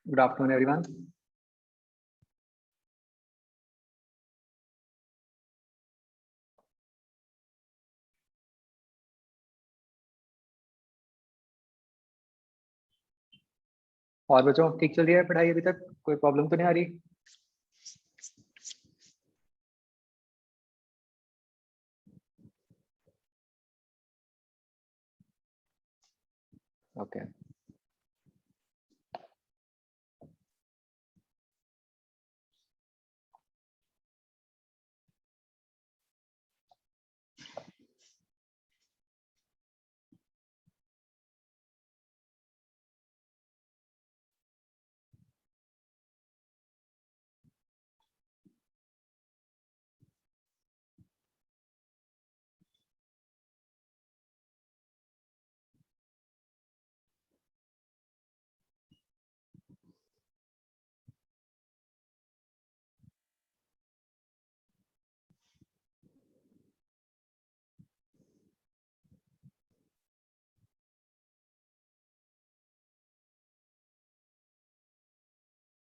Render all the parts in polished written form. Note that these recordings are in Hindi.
Good afternoon, everyone. और बच्चों ठीक चल रही है पढ़ाई अभी तक? कोई प्रॉब्लम तो नहीं आ रही? Okay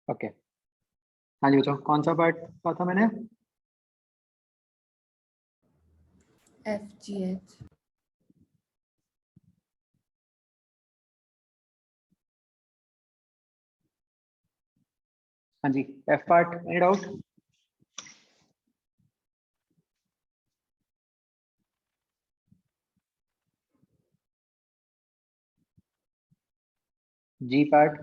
okay. हाँ जी बच्चों, कौन सा पार्ट पढ़ा था मैंने? FGH. हाँ जी, F part, any doubt? G part?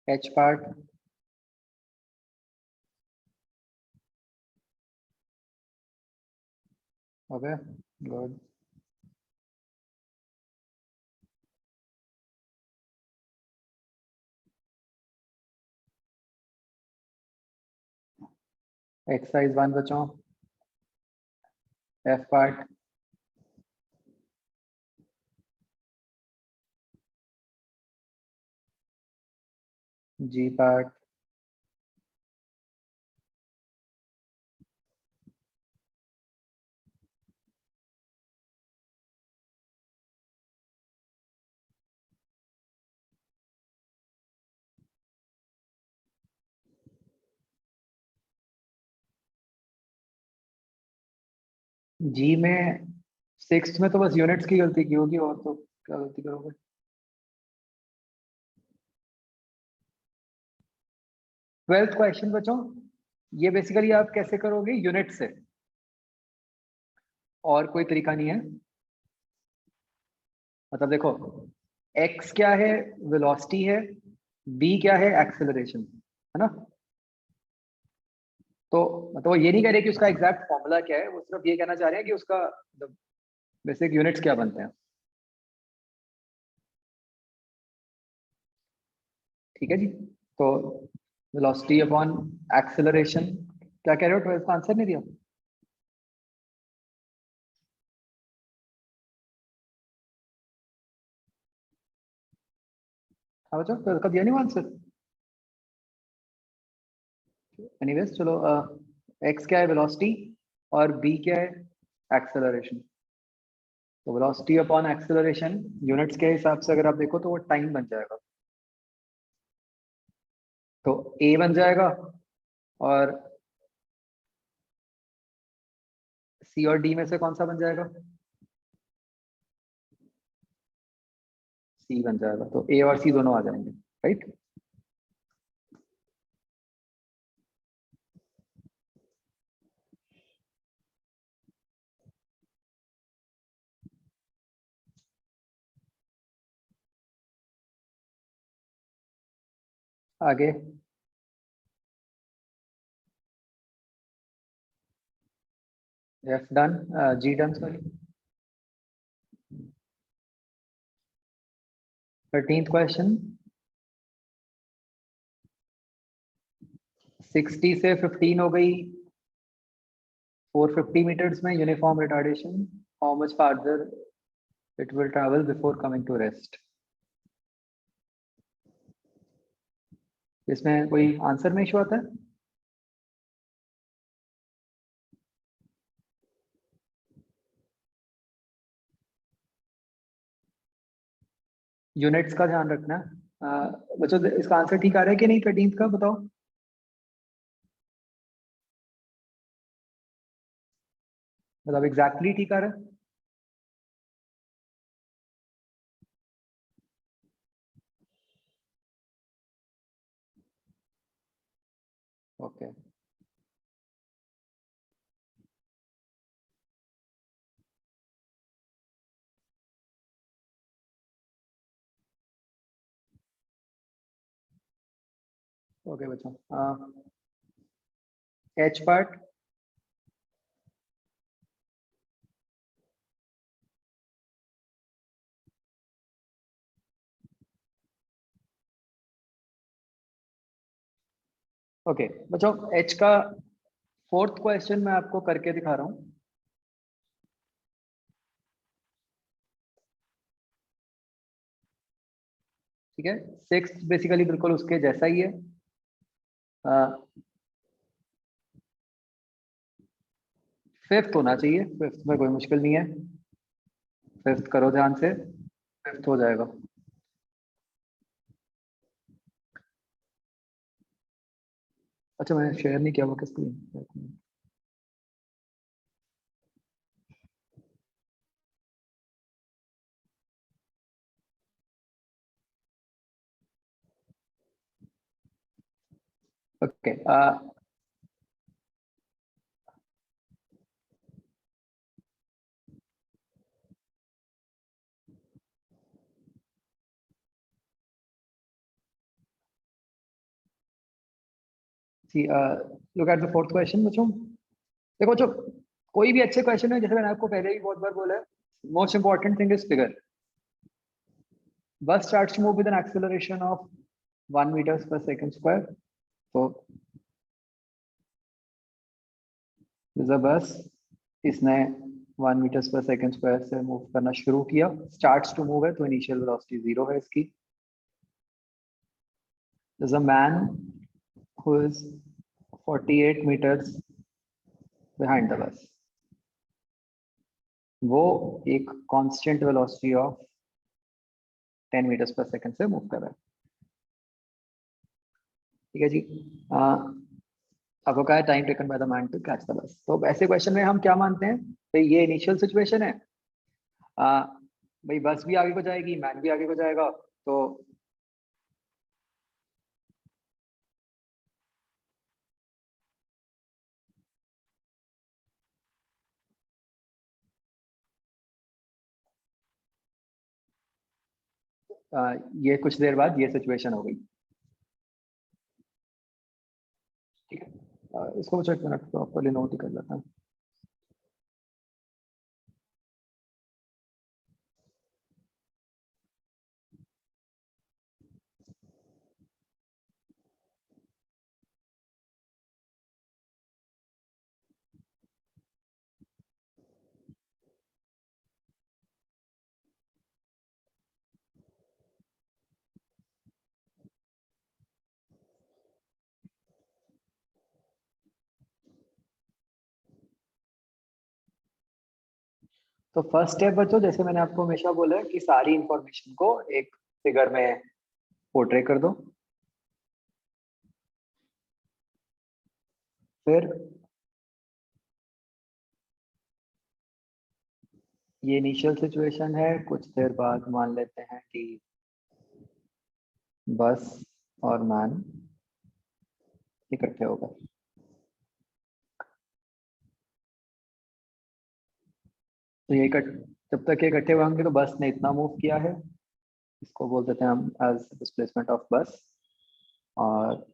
H part? Okay, good. Exercise 1 बच्चों, F part. G part? G में 6th में तो बस यूनिट्स की गलती की होगी, और तो क्या गलती करोगे? ट्वेल्थ क्वेश्चन बच्चों, ये बेसिकली आप कैसे करोगे? यूनिट से, और कोई तरीका नहीं है। मतलब देखो, x क्या है? वेलोसिटी है। b क्या है? एक्सेलरेशन, है ना? तो मतलब वो ये नहीं कह रहे कि उसका एग्जैक्ट फॉर्मूला क्या है, वो सिर्फ ये कहना चाह रहे हैं कि उसका बेसिक यूनिट्स क्या बनते हैं। ठीक है जी। तो वेलोसिटी अपॉन एक्सेलरेशन, क्या कह रहे हो? 12th का आंसर नहीं दिया? हाँ बच्चों, 12th का दिया नहीं आंसर? एनीवेज चलो, x क्या है? वेलोसिटी। और b क्या है? एक्सेलरेशन। तो वेलोसिटी अपॉन एक्सेलरेशन यूनिट्स के हिसाब से अगर आप देखो तो वो टाइम बन जाएगा। तो a बन जाएगा, और c और d में से कौन सा बन जाएगा? c बन जाएगा। तो a और c दोनों आ जाएंगे, राइट? आगे f done, g done, sorry. 13th question, 60 से 15 हो गई 450 मीटर्स में uniform retardation, how much farther it will travel before coming to rest? इसमें कोई आंसर में इशू आता है? यूनिट्स का ध्यान रखना है। बच्चों इसका आंसर ठीक आ रहा है कि नहीं 13th का, बताओ। मतलब एग्जैक्टली ठीक आ रहा है? ओके ओके बच्चों, एच पार्ट। ओके बच्चों, एच का फोर्थ क्वेश्चन मैं आपको करके दिखा रहा हूँ। ठीक है, सिक्स बेसिकली बिल्कुल उसके जैसा ही है। फिफ्थ होना चाहिए, फिफ्थ में कोई मुश्किल नहीं है। फिफ्थ करो ध्यान से, फिफ्थ हो जाएगा। अच्छा मैंने शेयर नहीं किया वो किसको। Okay look at the fourth question बच्चों। देखो बच्चों, कोई भी अच्छे क्वेश्चन है, जैसे मैंने आपको पहले भी बहुत बार बोला है, most important thing is figure. Bus starts to move with an acceleration of 1 meters per second square। तो द बस, इसने 1 meters per second square से मूव करना शुरू किया। स्टार्ट्स टू मूव है तो इनिशियल वेलोसिटी 0 है इसकी। there's a man who is 48 meters behind the bus। वो एक constant velocity of 10 meters per second से मूव कर रहा है। ठीक है जी। आपको कहा है time taken by the man to catch the bus. तो ऐसे क्वेश्चन में हम क्या मानते हैं, तो ये इनिशियल सिचुएशन है। भाई बस भी आगे को जाएगी, मैन भी आगे को जाएगा, तो ये कुछ देर बाद ये सिचुएशन हो गई। ठीक है, इसको मुझे 1 मिनट प्रॉपरली नोट ही कर लेता हूँ। तो फर्स्ट स्टेप बच्चों, जैसे मैंने आपको हमेशा बोला है कि सारी इंफॉर्मेशन को एक फिगर में पोर्ट्रे कर दो। फिर ये इनिशियल सिचुएशन है, कुछ देर बाद मान लेते हैं कि बस और मैन इकट्ठे हो गए। तो ये जब तक ये इकट्ठे हुए होंगे तो बस ने इतना मूव किया है, इसको बोल देते हैं हम एज डिस्प्लेसमेंट ऑफ बस। और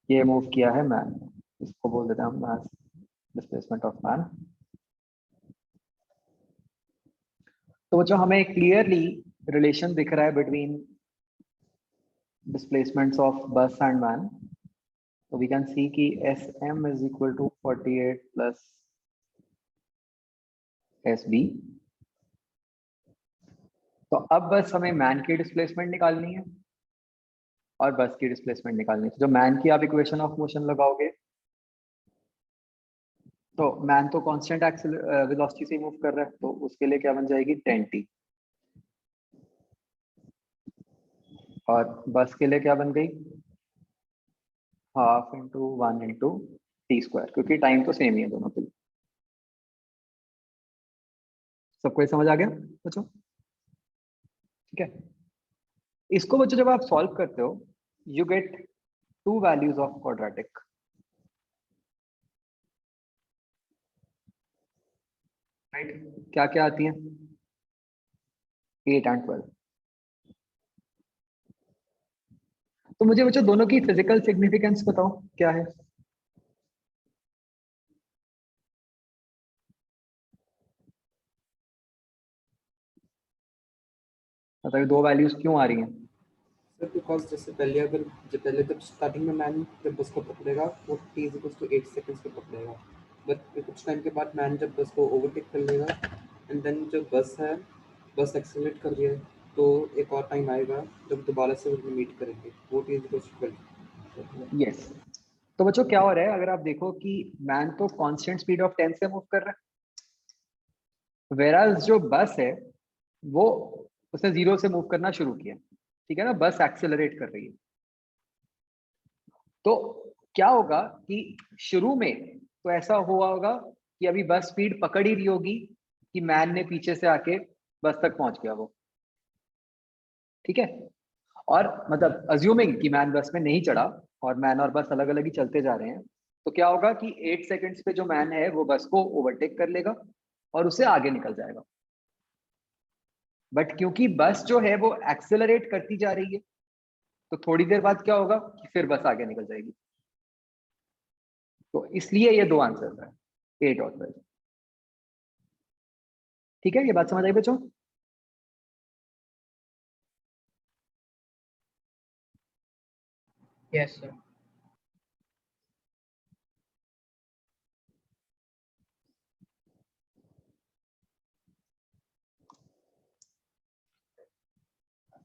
ये मूव किया है मैन, इसको बोल देते हैं हम एज डिस्प्लेसमेंट ऑफ मैन। तो बच्चों हमें क्लियरली रिलेशन दिख रहा है between displacements of bus and man. तो वी कैन सी कि SM is equal to 48 plus SB। तो अब बस हमें मैन की डिस्प्लेसमेंट निकालनी है और बस की डिस्प्लेसमेंट निकालनी है। जो मैन की आप इक्वेशन ऑफ मोशन लगाओगे, तो मैन तो कांस्टेंट वेलोसिटी से मूव कर रहा है, तो उसके लिए क्या बन जाएगी 10t। और बस के लिए क्या बन गई हाफ इंटू 1 इंटू t², क्योंकि टाइम तो सेम ही है दोनों के लिए। सबको ये समझ आ गया बच्चों? ठीक है, इसको बच्चों जब आप सॉल्व करते हो you get two values of quadratic. Right, क्या क्या आती हैं? 8 एंड 12। तो मुझे बच्चों दोनों की फिजिकल सिग्निफिकेंस बताओ क्या है। बताइए दो वैल्यूज क्यों आ रही हैं? सर बिकॉज जैसे पहले अगर जब स्टार्टिंग में मैन जब बस को पकड़ेगा वो t इक्वल्स टू 8 सेकंड्स पे पकड़ेगा, बट कुछ टाइम के बाद मैन जब बस को ओवरटेक कर लेगा एंड देन जो बस है बस एक्सेलरेट कर रही है, तो एक और टाइम आएगा जब दोबारा से वो मीट करेंगे, वो t इक्वल्स टू 12। यस, तो बच्चों क्या हो रहा है, अगर आप देखो कि मैन तो कांस्टेंट स्पीड ऑफ 10 से मूव कर रहा है, वेराज जो बस है वो उसने 0 से मूव करना शुरू किया। ठीक है ना, बस एक्सेलरेट कर रही है। तो क्या होगा कि शुरू में तो ऐसा हुआ होगा कि अभी बस स्पीड पकड़ ही रही होगी कि मैन ने पीछे से आके बस तक पहुंच गया वो। ठीक है, और मतलब अज्यूमिंग कि मैन बस में नहीं चढ़ा और मैन और बस अलग अलग ही चलते जा रहे हैं, तो क्या होगा कि 8 सेकंड्स पे जो मैन है वो बस को ओवरटेक कर लेगा और उससे आगे निकल जाएगा। बट क्योंकि बस जो है वो एक्सेलरेट करती जा रही है, तो थोड़ी देर बाद क्या होगा कि फिर बस आगे निकल जाएगी। तो इसलिए ये दो आंसर है, 8 और 12। ठीक है, ये बात समझ आई बच्चों? Yes sir.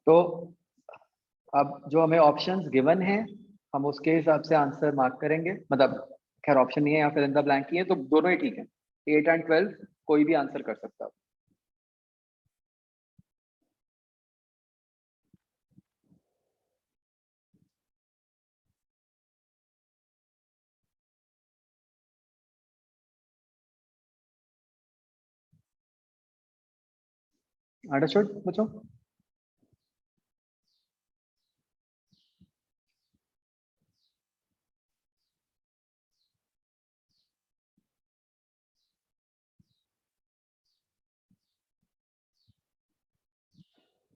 तो अब जो हमें ऑप्शंस गिवन है हम उसके हिसाब से आंसर मार्क करेंगे। मतलब खैर ऑप्शन नहीं है या फिर इन द ब्लैंक ही है, तो दोनों ही ठीक है। 8 एंड 12 कोई भी आंसर कर सकता है। अंडरस्टूड बच्चों?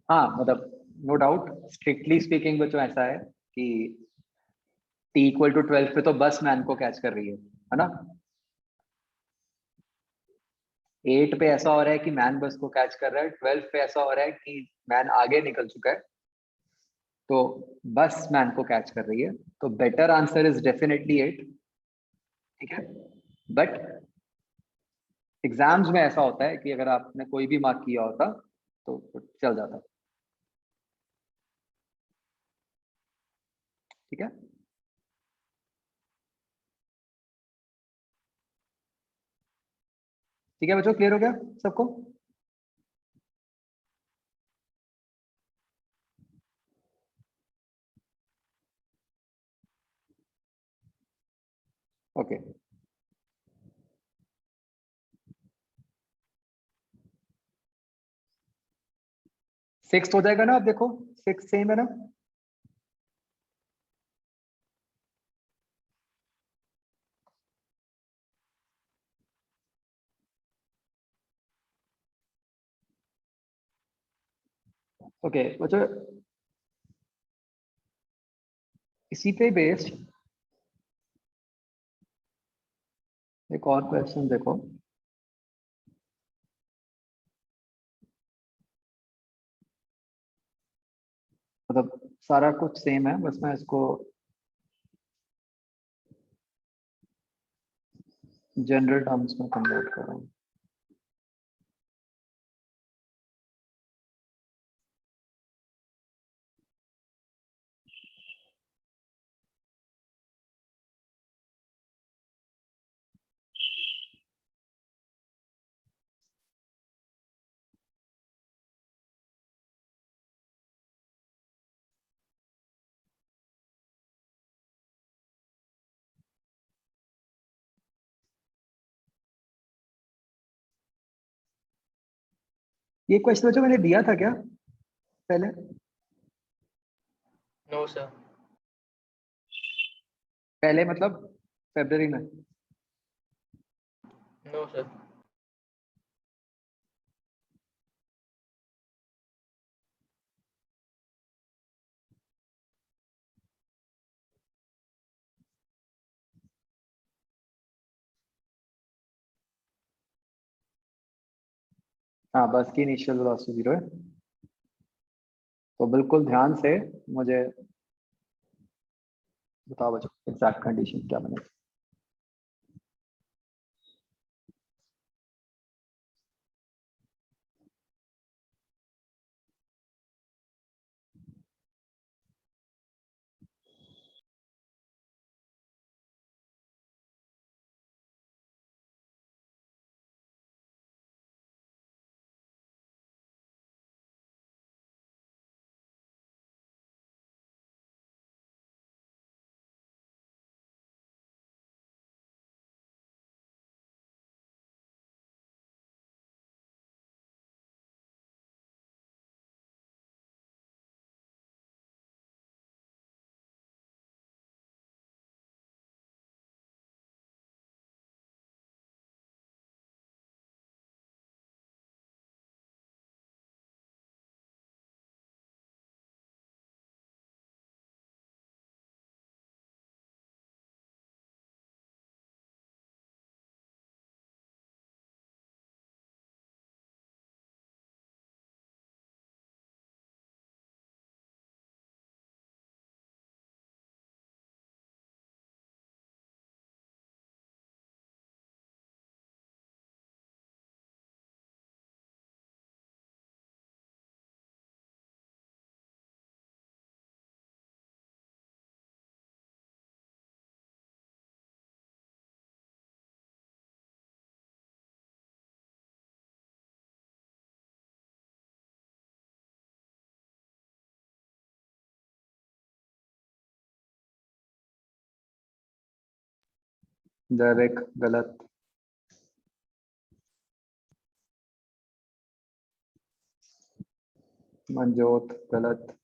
हाँ मतलब नो डाउट, स्ट्रिक्टली स्पीकिंग बच्चों ऐसा है कि t = 12 पे तो बस मैन को कैच कर रही है ना। 8 पे ऐसा हो रहा है कि मैन बस को कैच कर रहा है, 12 पे ऐसा हो रहा है कि मैन आगे निकल चुका है, तो बस मैन को कैच कर रही है। तो बेटर आंसर इज डेफिनेटली 8। ठीक है, बट एग्जाम्स में ऐसा होता है कि अगर आपने कोई भी मार्क किया होता तो चल जाता। ठीक है, ठीक है बच्चों, क्लियर हो गया सबको? ओके, 6 हो जाएगा ना। आप देखो 6 सेम है ना। ओके बच्चों, इसी पे बेस्ड एक और क्वेश्चन देखो। मतलब सारा कुछ सेम है, बस मैं इसको जनरल टर्म्स में कन्वर्ट कर रहा हूँ। ये क्वेश्चन बच्चों मैंने दिया था क्या पहले? No sir. पहले मतलब फरवरी में? No sir. हाँ, बस की इनिशियल वेलोसिटी 0 है। तो बिल्कुल ध्यान से मुझे बताओ बच्चों एग्जैक्ट कंडीशन क्या बनेगी। दैविक गलत। मनजोत गलत।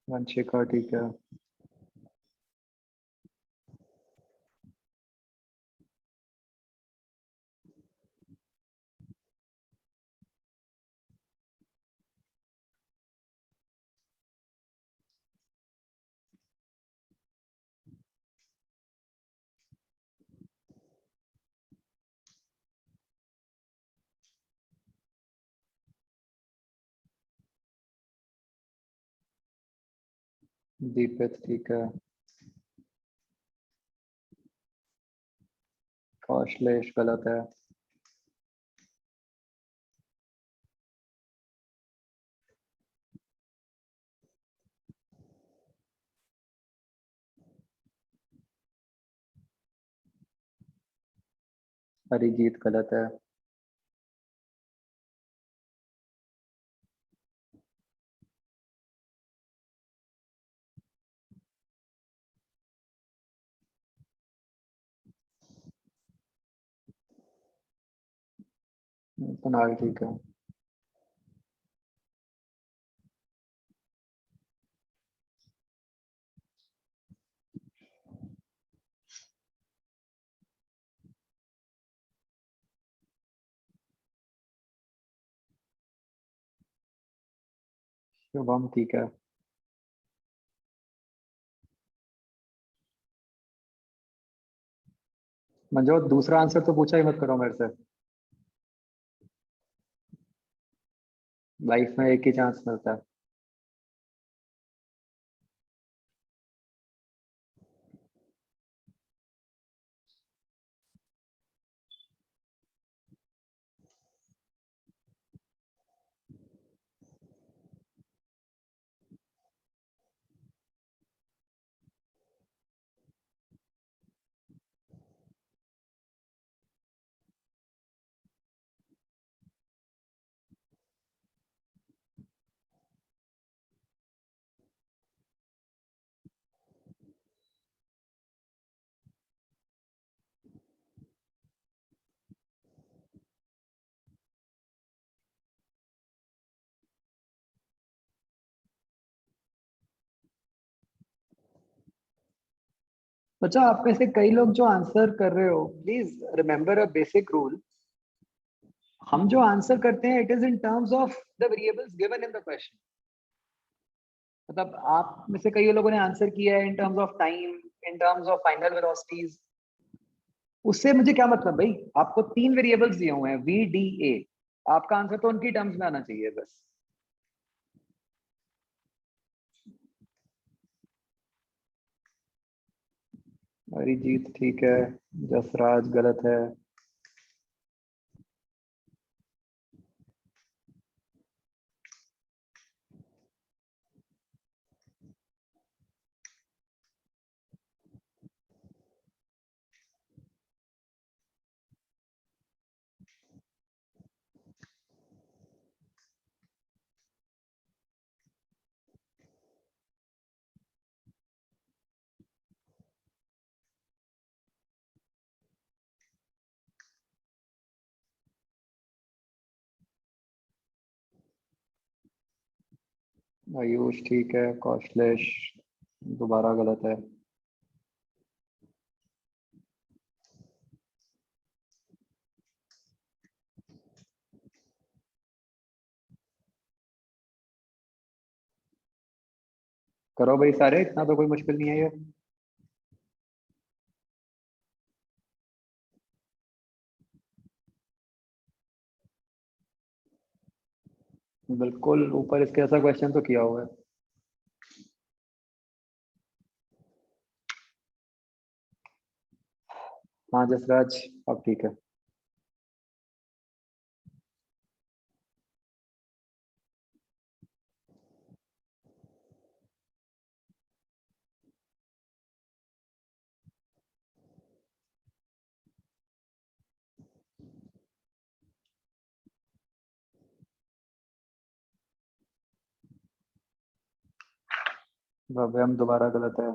वंशिका ठीक है। दीपित ठीक है। कौशलेश गलत है। अरिजीत गलत है। कुणाल ठीक है। शुभम ठीक है। मनजोत दूसरा आंसर तो पूछा ही मत करो मेरे से। लाइफ में एक ही चांस मिलता है। बच्चा आप में से कई लोग जो आंसर कर रहे हो, please remember a basic rule. हम जो आंसर करते हैं it is in terms of the variables given in the question. मतलब आप में से कई लोगों ने आंसर किया है in terms of time, in terms of final velocities. उससे मुझे क्या मतलब भाई, आपको तीन वेरिएबल्स दिए हुए हैं वी डी ए, आपका आंसर तो उनकी टर्म्स में आना चाहिए बस। अरिजीत ठीक है, जसराज गलत है। आयुष ठीक है, कौशलेश दोबारा गलत है। करो भाई सारे, इतना तो कोई मुश्किल नहीं है ये। बिल्कुल ऊपर इसके ऐसा क्वेश्चन तो किया हुआ है। हाँ जसराज, अब ठीक है। भव्यम दोबारा गलत है।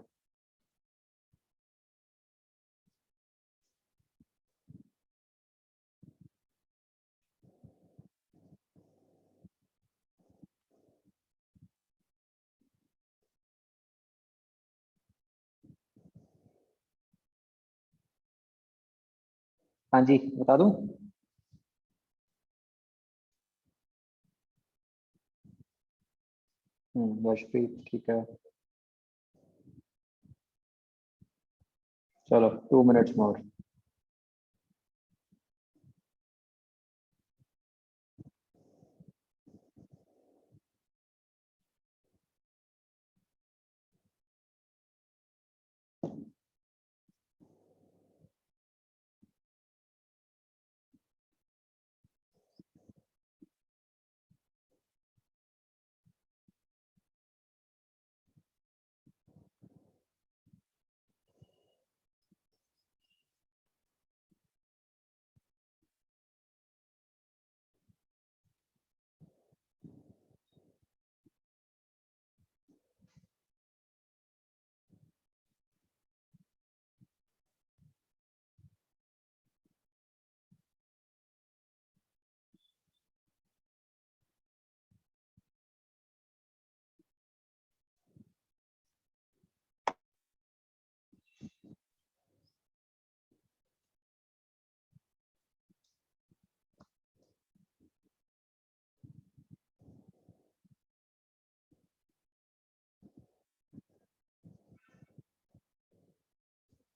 हाँ जी बता दूं। यशप्रीत ठीक है। चलो 2 मिनट्स मोर।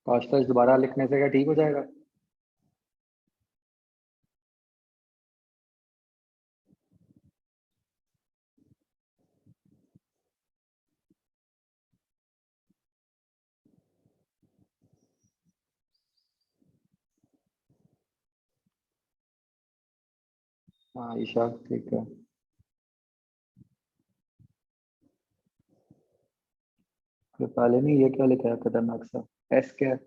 कौशलेश दोबारा लिखने से क्या ठीक हो जाएगा? हाँ ईशा ठीक है। कृपालिनी ये क्या लिखा है खतरनाक सा, एस क्या है?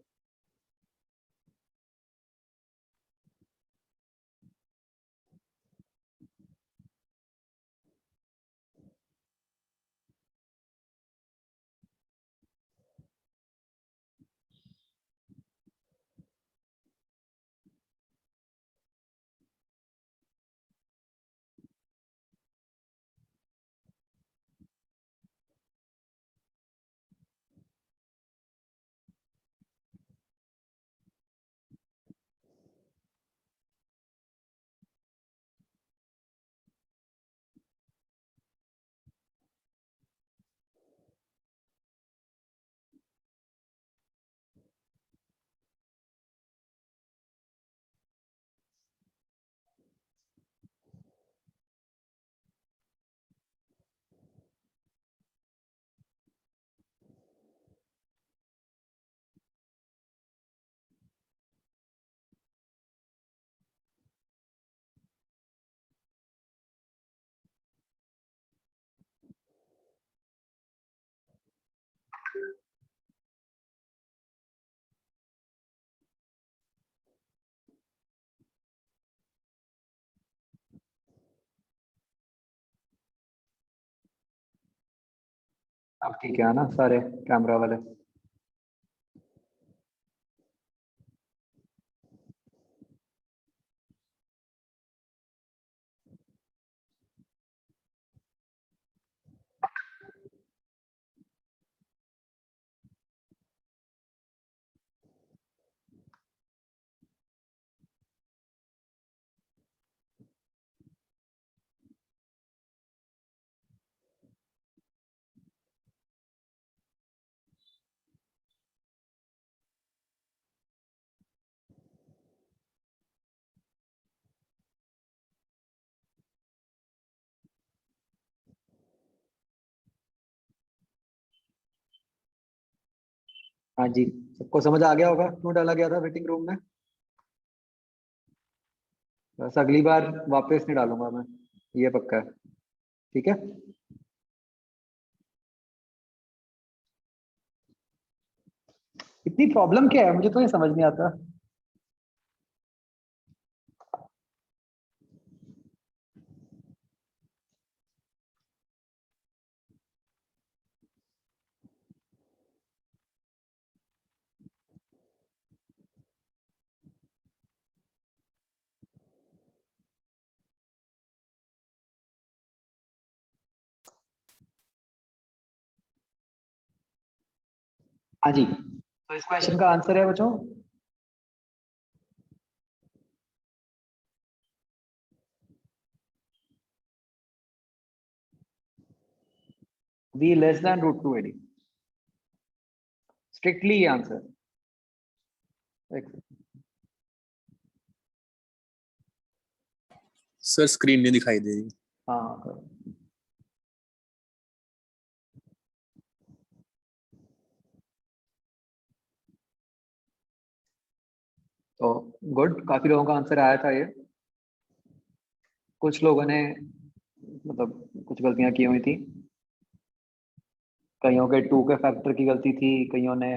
अब ठीक है ना सारे कैमरा वाले। हाँ जी, सबको समझ आ गया होगा क्यों डाला गया था वेटिंग रूम में। बस अगली बार वापस नहीं डालूंगा मैं, ये पक्का है। ठीक है। इतनी प्रॉब्लम क्या है, मुझे तो ये समझ नहीं आता। हाँ जी, तो इस क्वेश्चन का आंसर है बच्चों v less than √2 AD। Strictly ये आंसर। सर स्क्रीन नहीं दिखाई दे रही। हाँ, तो गुड, काफी लोगों का आंसर आया था ये। कुछ लोगों ने मतलब कुछ गलतियां की हुई थी, कईयों के 2 के फैक्टर की गलती थी, कईयों ने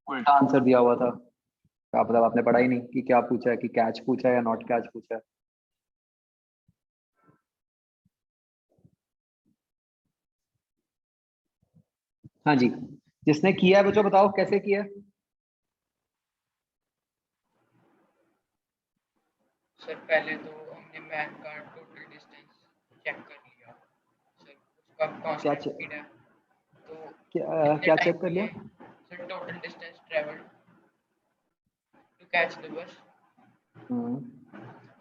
उल्टा आंसर दिया हुआ था। क्या मतलब आपने पढ़ा ही नहीं कि क्या पूछा है, कि कैच पूछा है या नॉट कैच पूछा है। हाँ जी, जिसने किया है बच्चों बताओ कैसे किया है। सर पहले तो हमने मैन का टोटल डिस्टेंस चेक कर लिया सर, उसका क्या कांस्टेंट स्पीड है तो क्या, कितने क्या टाइम चेक कर के लिया। लिए sir total distance travelled to catch the bus.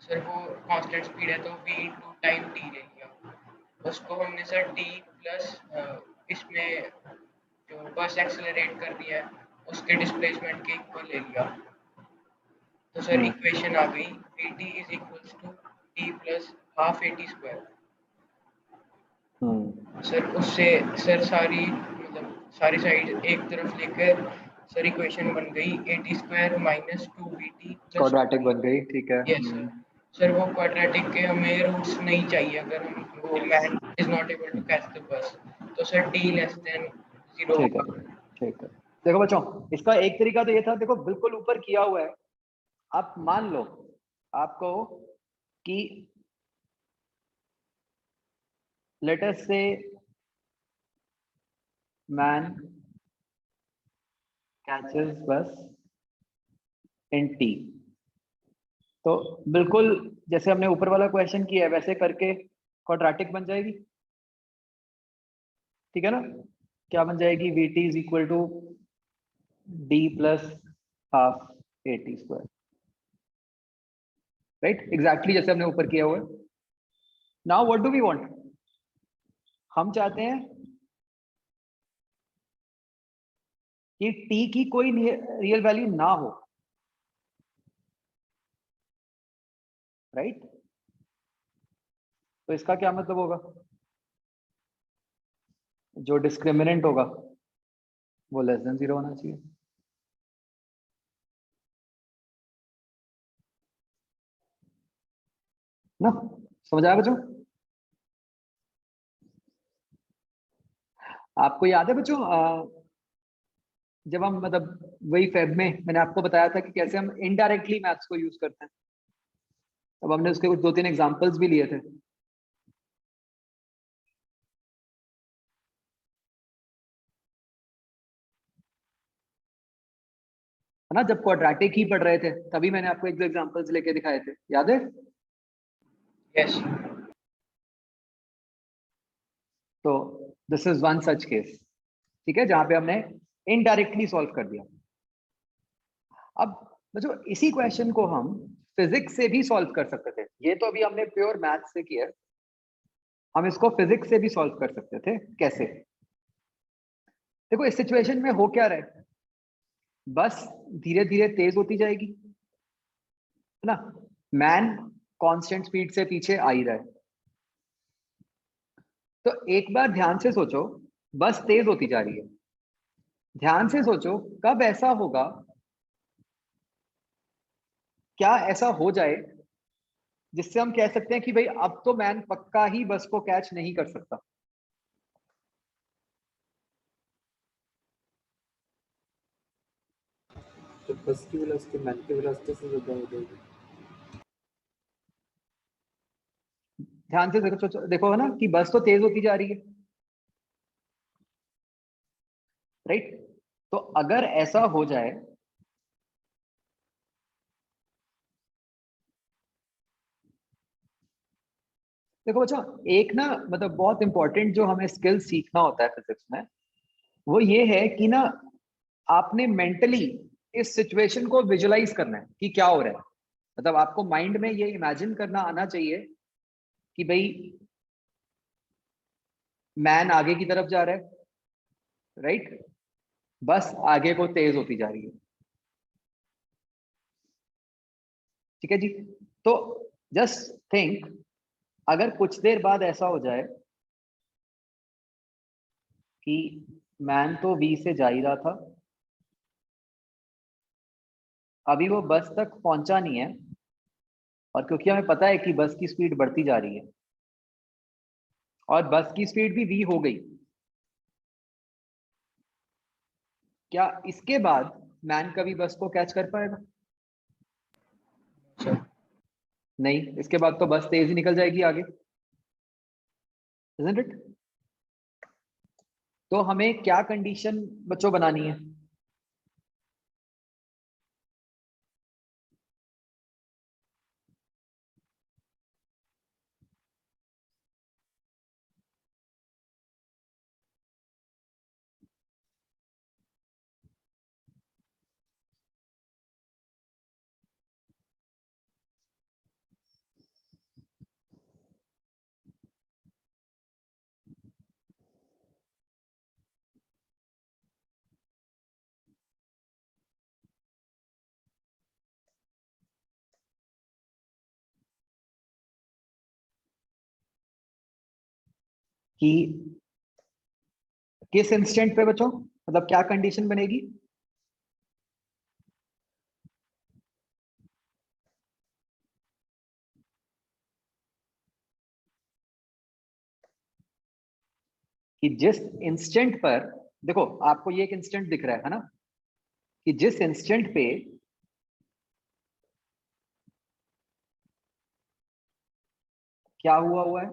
Sir वो कांस्टेंट स्पीड है तो v इंटू टाइम t ले लिया, उसको हमने सर t प्लस इसमें जो बस एक्सेलरेट कर रही है उसके डिस्प्लेसमेंट के इक्वल ले लिया। तो सर इक्वेशन आ गई vt is equals to t plus half at square. Sir उससे सर सारी मतलब सारी साइड एक तरफ लेकर सर इक्वेशन बन गई at square minus 2vt plus quadratic बन गई, ठीक है। Yes sir. सर वो क्वाड्रेटिक के हमें रूट्स नहीं चाहिए अगर हम वो man is not able to catch the bus, तो सर t लेस देन 0। ठीक है, ठीक है। देखो बच्चों, इसका एक तरीका तो ये था, देखो बिल्कुल ऊपर किया हुआ है। आप मान लो आपको कि लेट अस से मैन कैचेस बस इन टी, तो बिल्कुल जैसे हमने ऊपर वाला क्वेश्चन किया है वैसे करके क्वाड्रेटिक बन जाएगी। ठीक है ना, क्या बन जाएगी, v t is equal to d plus half at square. Right, exactly जैसे हमने ऊपर किया हुआ है। Now what do we want, हम चाहते हैं कि t की कोई रियल वैल्यू ना हो। राइट, तो इसका क्या मतलब होगा, जो डिस्क्रिमिनेंट होगा वो लेस देन 0 होना चाहिए ना। समझ आया बच्चों, आपको याद है बच्चों जब हम मतलब वही फेब में मैंने आपको बताया था कि कैसे हम इनडायरेक्टली मैथ्स को यूज करते हैं, अब हमने उसके कुछ 2-3 एग्जांपल्स भी लिए थे। है ना, जब क्वाड्रेटिक ही पढ़ रहे थे तभी मैंने आपको एक दो एग्जांपल्स लेके दिखाए थे, याद है? यस तो this is one such case, ठीक है, जहां पे हमने इनडायरेक्टली सॉल्व कर दिया। अब बच्चों इसी क्वेश्चन को हम फिजिक्स से भी सॉल्व कर सकते थे, ये तो अभी हमने प्योर मैथ से किया है, हम इसको फिजिक्स से भी सॉल्व कर सकते थे। कैसे? देखो इस सिचुएशन में हो क्या रहा है, बस धीरे धीरे तेज होती जाएगी, है ना, मैन कांस्टेंट स्पीड से पीछे आ ही रहा है। तो एक बार ध्यान से सोचो, बस तेज होती जा रही है, ध्यान से सोचो कब ऐसा होगा, क्या ऐसा हो जाए जिससे हम कह सकते हैं कि भाई अब तो मैन पक्का ही बस को कैच नहीं कर सकता। तो बस की वेलोसिटी मैन की वेलोसिटी से ज़्यादा हो जाएगी। ध्यान से देखो, देखो है ना कि बस तो तेज होती जा रही है, राइट? तो अगर ऐसा हो जाए, देखो बच्चा एक ना मतलब बहुत इंपॉर्टेंट जो हमें स्किल सीखना होता है फिजिक्स में, वो ये है कि ना आपने मेंटली इस सिचुएशन को विजुलाइज करना है कि क्या हो रहा है। मतलब आपको माइंड में ये इमेजिन करना आना चाहिए कि भाई मैन आगे की तरफ जा रहा है, राइट, बस आगे को तेज होती जा रही है, ठीक है जी। तो जस्ट थिंक, अगर कुछ देर बाद ऐसा हो जाए कि मैन तो वी से जा ही रहा था, अभी वो बस तक पहुंचा नहीं है, और क्योंकि हमें पता है कि बस की स्पीड बढ़ती जा रही है और बस की स्पीड भी वी हो गई, क्या इसके बाद मैन कभी बस को कैच कर पाएगा? नहीं, इसके बाद तो बस तेज ही निकल जाएगी आगे, isn't it? तो हमें क्या कंडीशन बच्चों बनानी है? कि किस इंस्टेंट पे बच्चों, मतलब क्या कंडीशन बनेगी? कि जिस इंस्टेंट पर, देखो आपको ये एक इंस्टेंट दिख रहा है ना, कि जिस इंस्टेंट पे क्या हुआ हुआ है,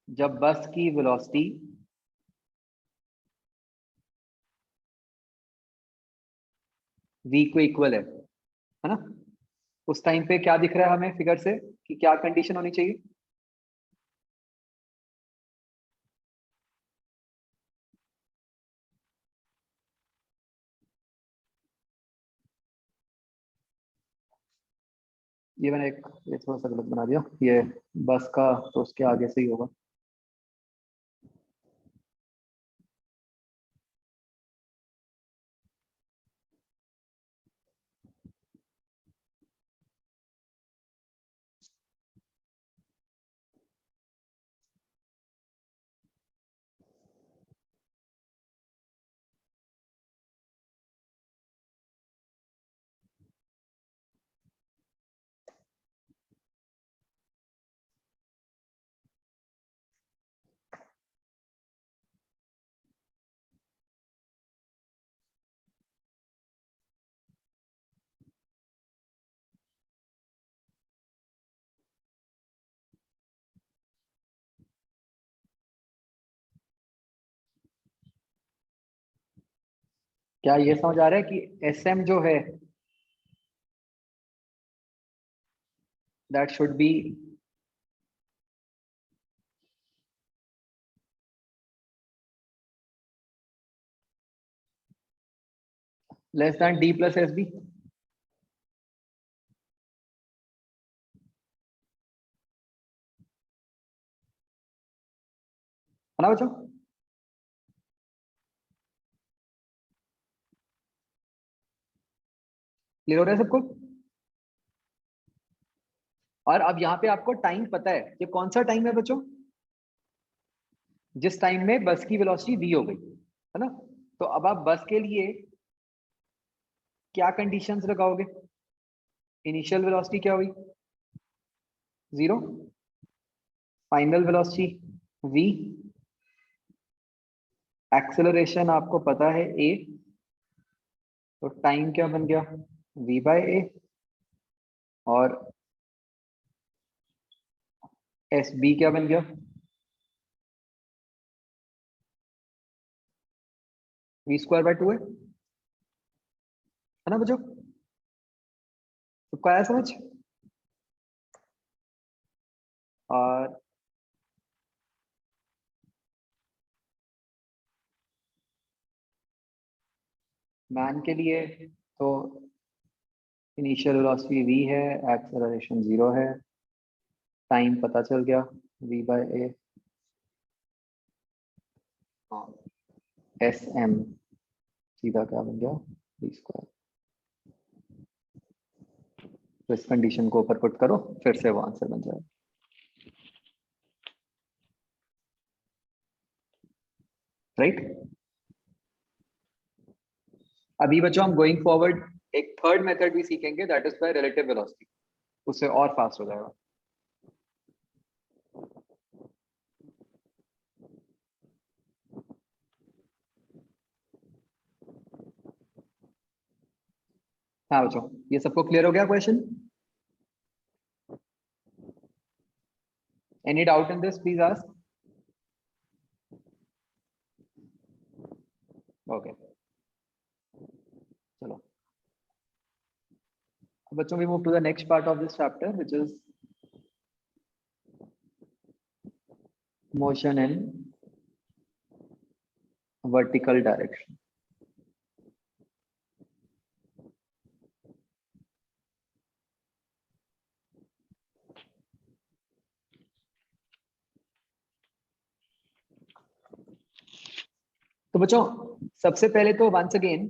जब बस की वेलोसिटी v को इक्वल है ना, उस टाइम पे क्या दिख रहा है हमें फिगर से कि क्या कंडीशन होनी चाहिए? ये मैंने एक, ये थोड़ा सा गलत बना दिया, ये बस का तो उसके आगे से ही होगा। क्या ये समझ आ रहा है कि sm जो है that should be less than d plus sb? है ना बच्चों? क्लियर हो रहा है सबको? और अब यहाँ पे आपको टाइम पता है, ये कौन सा टाइम है बच्चों? जिस टाइम में बस की वेलोसिटी v हो गई, है ना? तो अब आप बस के लिए क्या कंडीशंस लगाओगे? इनिशियल वेलोसिटी क्या हुई? 0, फाइनल वेलोसिटी v, एक्सेलरेशन आपको पता है a, तो टाइम क्या बन गया? v बाय a, और sb क्या बन गया? v स्क्वायर बाय 2 है ना बच्चों? सबको आया समझ? और मैन के लिए तो इनिशियल वेलोसिटी v है, एक्सेलरेशन 0 है, टाइम पता चल गया v by a, S M सीधा क्या बन गया? v square. तो इस कंडीशन को ऊपर पुट करो, फिर से वो आंसर बन जाएगा। राइट? अभी बच्चों हम गोइंग फॉरवर्ड एक थर्ड मेथड भी सीखेंगे, that is by relative velocity, उससे और फास्ट हो जाएगा। हाँ बच्चों, ये सबको क्लियर हो गया question? Any doubt in this please ask. Okay, चलो बच्चों, we move to the next part of this chapter which is motion in vertical direction. तो बच्चों सबसे पहले तो once again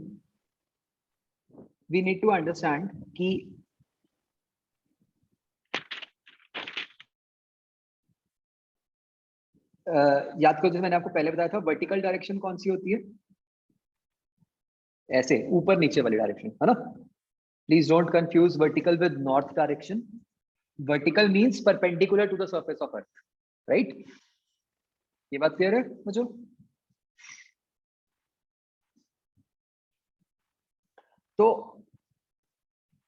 we need to understand कि याद करो, जैसे मैंने आपको पहले बताया था, वर्टिकल डायरेक्शन कौन सी होती है? ऐसे ऊपर नीचे वाली डायरेक्शन, है ना? Please don't confuse vertical with north direction. Vertical means perpendicular to the surface of earth, right? ये बात क्लियर है मुझे? तो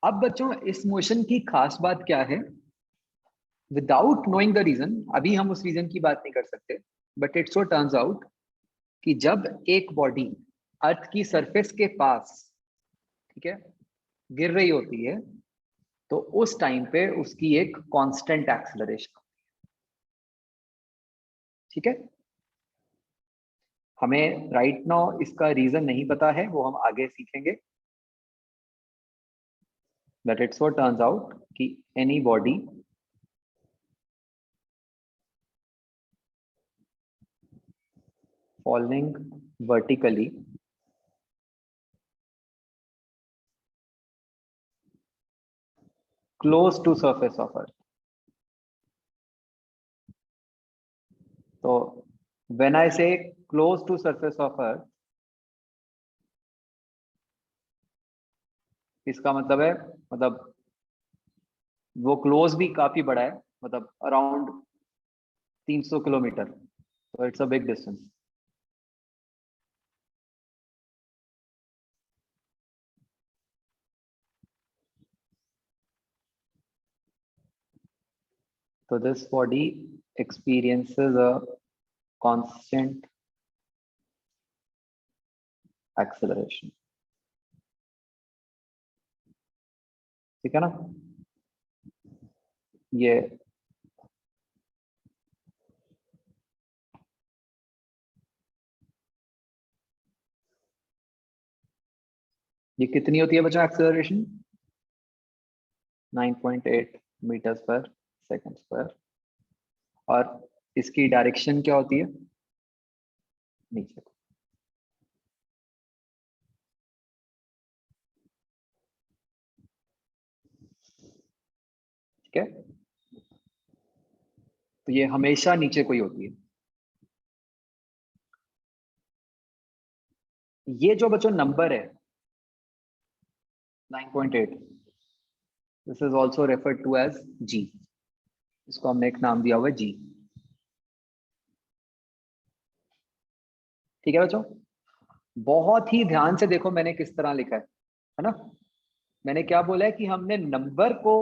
अब बच्चों इस मोशन की खास बात क्या है? विदाउट नोइंग द रीजन, अभी हम उस रीजन की बात नहीं कर सकते, but it so turns out कि जब एक बॉडी अर्थ की सरफेस के पास, ठीक है, गिर रही होती है, तो उस टाइम पे उसकी एक कांस्टेंट एक्सेलरेशन, ठीक है? हमें राइट नाउ इसका रीजन नहीं पता है, वो हम आगे सीखेंगे। But it so turns out कि any body falling vertically close to surface of earth. So when I say close to surface of earth, इसका मतलब है, मतलब वो क्लोज भी काफी बड़ा है, मतलब अराउंड 300 किलोमीटर, तो it's a big distance. So this body experiences a constant acceleration. ठीक है ना। ये कितनी होती है बच्चों एक्सेलरेशन? 9.8 मीटर्स पर सेकंड पर। और इसकी डायरेक्शन क्या होती है? नीचे। ठीक है, तो ये हमेशा नीचे को ही होती है। ये जो बच्चों नंबर है 9.8, this is also referred to as G. इसको हमने एक नाम दिया हुआ है जी। ठीक है बच्चों, बहुत ही ध्यान से देखो मैंने किस तरह लिखा है ना। मैंने क्या बोला है कि हमने नंबर को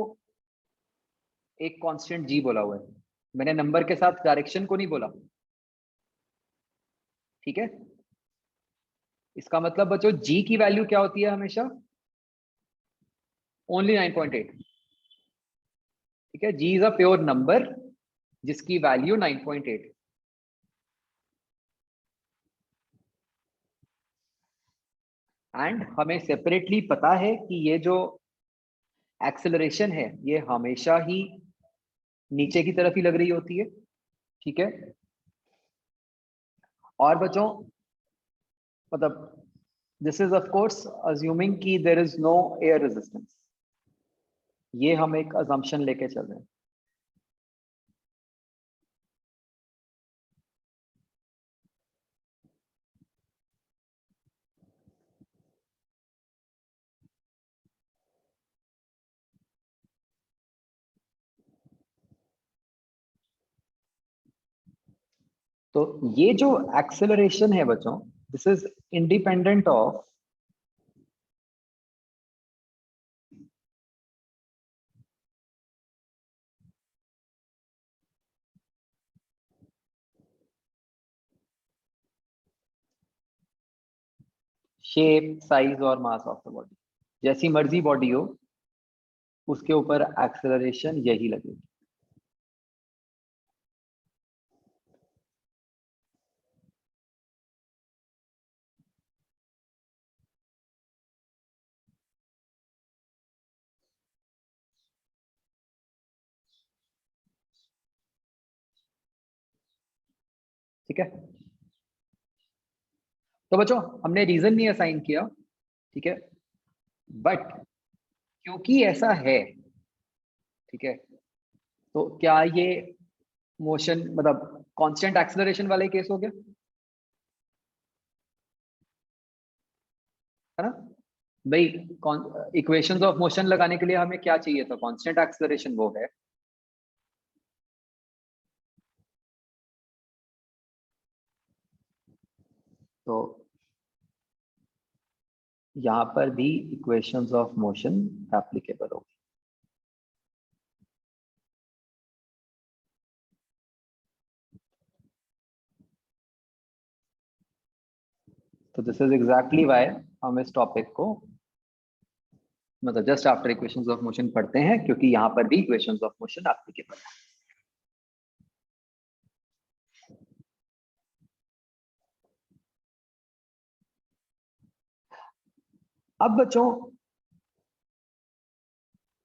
एक कांस्टेंट जी बोला हुआ है, मैंने नंबर के साथ डायरेक्शन को नहीं बोला। ठीक है, इसका मतलब बच्चों जी की वैल्यू क्या होती है हमेशा? ओनली 9.8। ठीक है, जी इज अ प्योर नंबर जिसकी वैल्यू 9.8। एंड हमें सेपरेटली पता है कि ये जो एक्सेलरेशन है ये हमेशा ही नीचे की तरफ ही लग रही होती है। ठीक है, और बच्चों मतलब this is of course assuming कि there is no air resistance. ये हम एक अजम्पशन लेके चल रहे हैं। तो ये जो एक्सेलरेशन है बच्चों, this is independent of shape, size और मास ऑफ द बॉडी। जैसी मर्जी बॉडी हो उसके ऊपर एक्सेलरेशन यही लगेगी। ठीक है, तो बच्चों हमने रीजन नहीं असाइन किया। ठीक है, बट क्योंकि ऐसा है, ठीक है, तो क्या ये मोशन मतलब कांस्टेंट एक्सेलरेशन वाला केस हो गया, है ना भाई। इक्वेशंस ऑफ मोशन लगाने के लिए हमें क्या चाहिए था? कांस्टेंट एक्सेलरेशन वो है। तो यहां पर भी इक्वेशंस ऑफ मोशन एप्लीकेबल होगी। तो दिस इज एग्जैक्टली व्हाई हम इस टॉपिक को मतलब just after equations of motion पढ़ते हैं, क्योंकि यहां पर भी इक्वेशंस ऑफ मोशन एप्लीकेबल है। अब बच्चों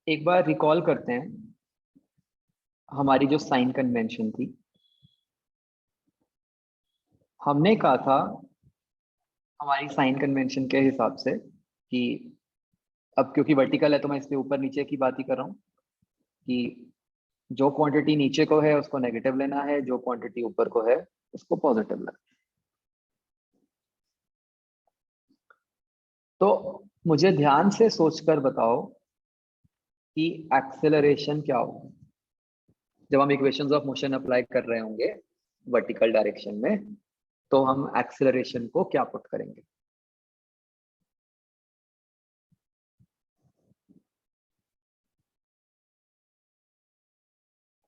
एक बार रिकॉल करते हैं हमारी जो साइन कन्वेंशन थी। हमने कहा था हमारी साइन कन्वेंशन के हिसाब से कि अब क्योंकि वर्टिकल है तो मैं इसलिए ऊपर नीचे की बात ही कर रहा हूँ कि जो क्वांटिटी नीचे को है उसको नेगेटिव लेना है, जो क्वांटिटी ऊपर को है उसको पॉजिटिव लेना है। तो मुझे ध्यान से सोचकर बताओ कि एक्सेलरेशन क्या होगा जब हम इक्वेशंस ऑफ मोशन अप्लाई कर रहे होंगे वर्टिकल डायरेक्शन में। तो हम एक्सेलरेशन को क्या पुट करेंगे?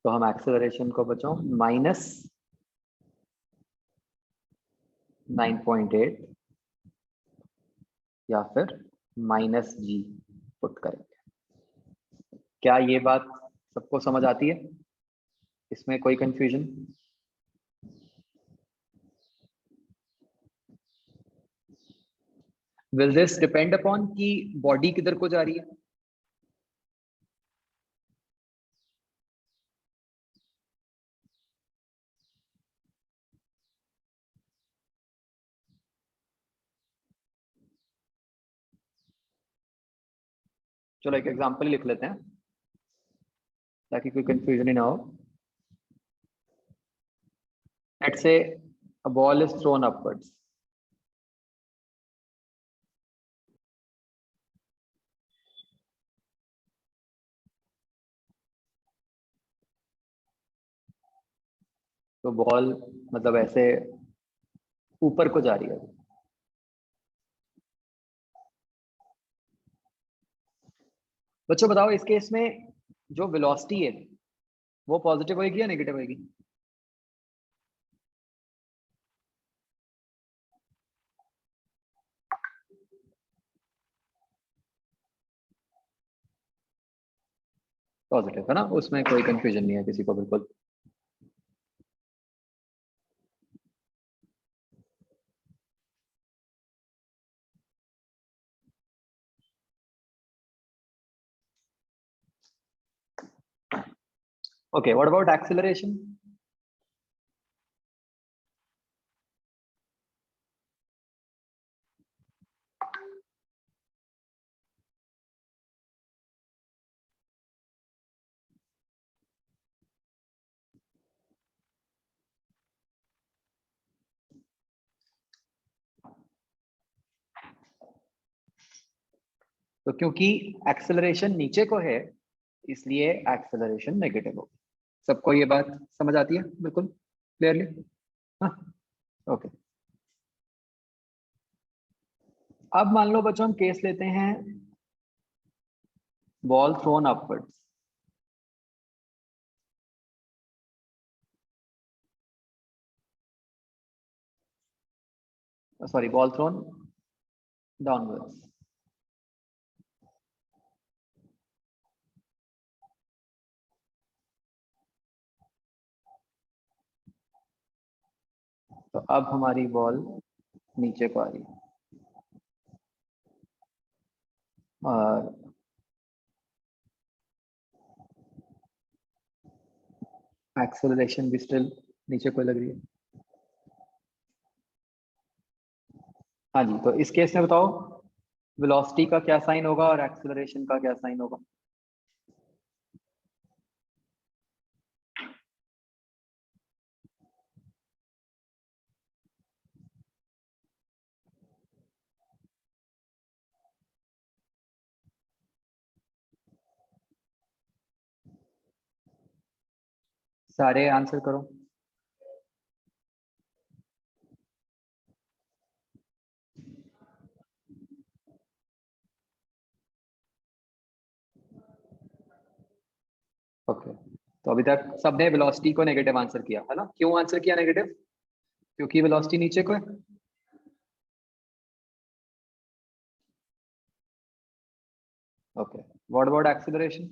तो हम एक्सेलरेशन को बच्चों माइनस 9.8 या फिर माइनस जी पुट करेंगे। क्या ये बात सबको समझ आती है? इसमें कोई confusion? Will this depend upon कि बॉडी किधर को जा रही है? चलो एक एग्जांपल लिख लेते हैं ताकि कोई कंफ्यूजन ही ना हो। Let's say a ball is thrown upwards. तो बॉल मतलब ऐसे ऊपर को जा रही है। बच्चों बताओ इस केस में जो वेलोसिटी है वो पॉजिटिव होगी या नेगेटिव होगी? पॉजिटिव है ना, उसमें कोई कंफ्यूजन नहीं है किसी को, बिल्कुल। Okay, what about acceleration? तो क्योंकि एक्सेलरेशन नीचे को है इसलिए एक्सेलरेशन नेगेटिव होगी। सबको ये बात समझ आती है बिल्कुल क्लियरली? हाँ, ओके। अब मान लो बच्चों हम केस लेते हैं ball thrown upwards. Sorry, ball thrown downwards. तो अब हमारी बॉल नीचे को आ रही है और एक्सेलरेशन भी स्टिल नीचे को लग रही है। हाँ जी, तो इस केस में बताओ वेलोसिटी का क्या साइन होगा और एक्सेलरेशन का क्या साइन होगा? सारे आंसर करो। ओके, तो अभी तक सबने वेलोसिटी को नेगेटिव आंसर किया है ना? क्यों आंसर किया नेगेटिव? क्योंकि वेलोसिटी नीचे को है। Okay, what about acceleration?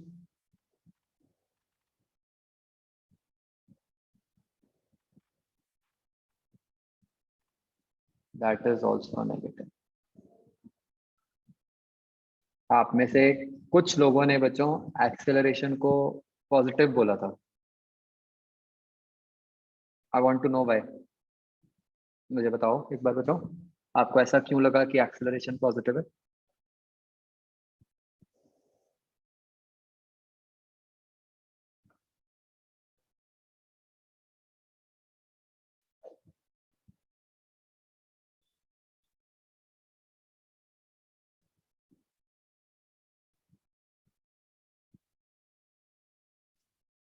That is also negative. आप में से कुछ लोगों ने बच्चों एक्सेलरेशन को पॉजिटिव बोला था। I want to know why. मुझे बताओ, एक बार बताओ आपको ऐसा क्यों लगा कि एक्सेलरेशन पॉजिटिव है?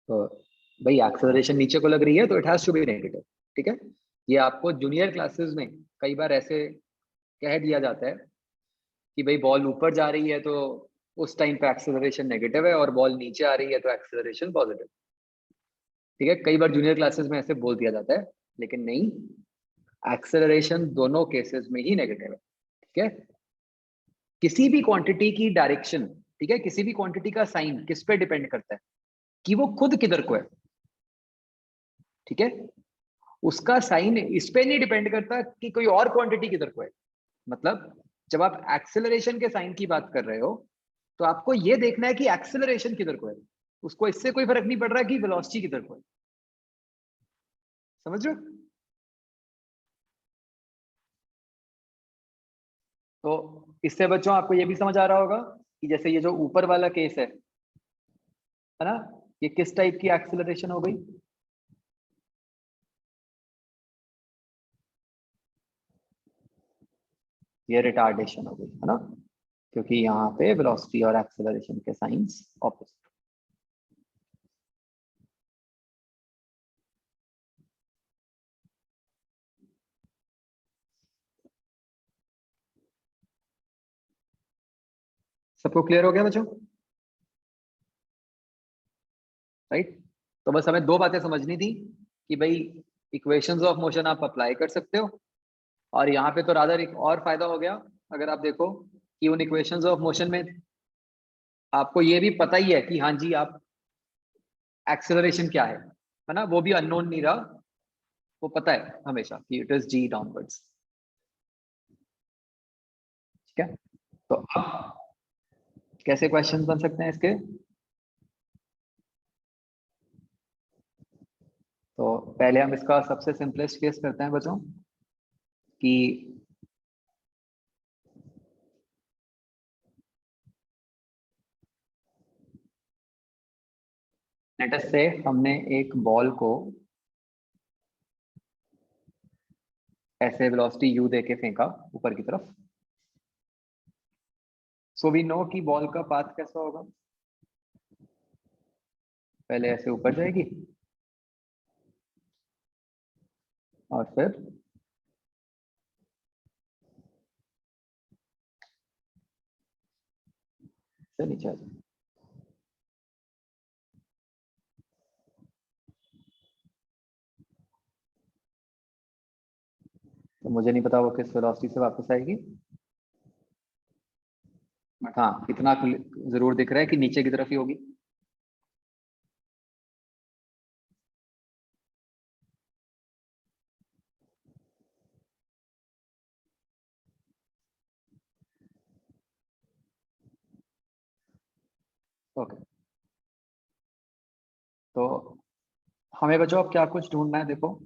तो भाई एक्सेलरेशन नीचे को लग रही है तो it has to be negative, ठीक है? ये आपको जूनियर क्लासेस में कई बार ऐसे कह दिया जाता है कि भाई बॉल ऊपर जा रही है तो उस टाइम पे एक्सेलरेशन नेगेटिव है और बॉल नीचे आ रही है तो एक्सेलरेशन पॉजिटिव, ठीक है? कई बार जूनियर क्लासेस में ऐसे बोल दिया जाता है, लेकिन नहीं, एक्सेलरेशन दोनों केसेस में ही नेगेटिव है, ठीक है? किसी भी क्वांटिटी की डायरेक्शन ठीक है, किसी भी क्वांटिटी का साइन किस पे डिपेंड करता है कि वो खुद किधर को है, ठीक है, उसका साइन इस पे नहीं डिपेंड करता कि कोई और क्वांटिटी किधर को है। मतलब जब आप एक्सेलरेशन के साइन की बात कर रहे हो तो आपको ये देखना है कि एक्सेलरेशन किधर को है, उसको इससे कोई फर्क नहीं पड़ रहा कि वेलोसिटी किधर को है। समझ रहे हो? तो इससे बच्चों आपको ये भी समझ आ रहा होगा कि जैसे ये जो ऊपर वाला केस है ना, ये किस टाइप की एक्सेलरेशन हो गई? ये रिटार्डेशन हो गई, है ना, क्योंकि यहाँ पे वेलोसिटी और एक्सेलरेशन के साइंस ऑपोजिट। सबको क्लियर हो गया बच्चों? राइट। तो बस हमें दो बातें समझनी थी कि भाई इक्वेशंस ऑफ मोशन आप अप्लाई कर सकते हो, और यहाँ पे तो रादर एक और फायदा हो गया, अगर आप देखो कि उन इक्वेशंस ऑफ मोशन में आपको ये भी पता ही है कि हाँ जी आप एक्सेलरेशन क्या है ना, वो भी अननोन नहीं रहा, वो पता है हमेशा कि इट इज जी डाउनवर्ड्स। ठीक है, तो अब कैसे क्वेश्चंस बन सकते हैं इसके? तो पहले हम इसका सबसे सिंपलेस्ट केस करते हैं बच्चों कि लेट अस से हमने एक बॉल को ऐसे वेलोसिटी u दे के फेंका ऊपर की तरफ। सो वी नो कि बॉल का पाथ कैसा होगा, पहले ऐसे ऊपर जाएगी और फिर से नीचे आ जाएगी। तो मुझे नहीं पता वो किस वेलोसिटी से वापस आएगी, बट हाँ इतना जरूर दिख रहा है कि नीचे की तरफ ही होगी। ओके, तो हमें बच्चों अब क्या कुछ ढूंढना है, देखो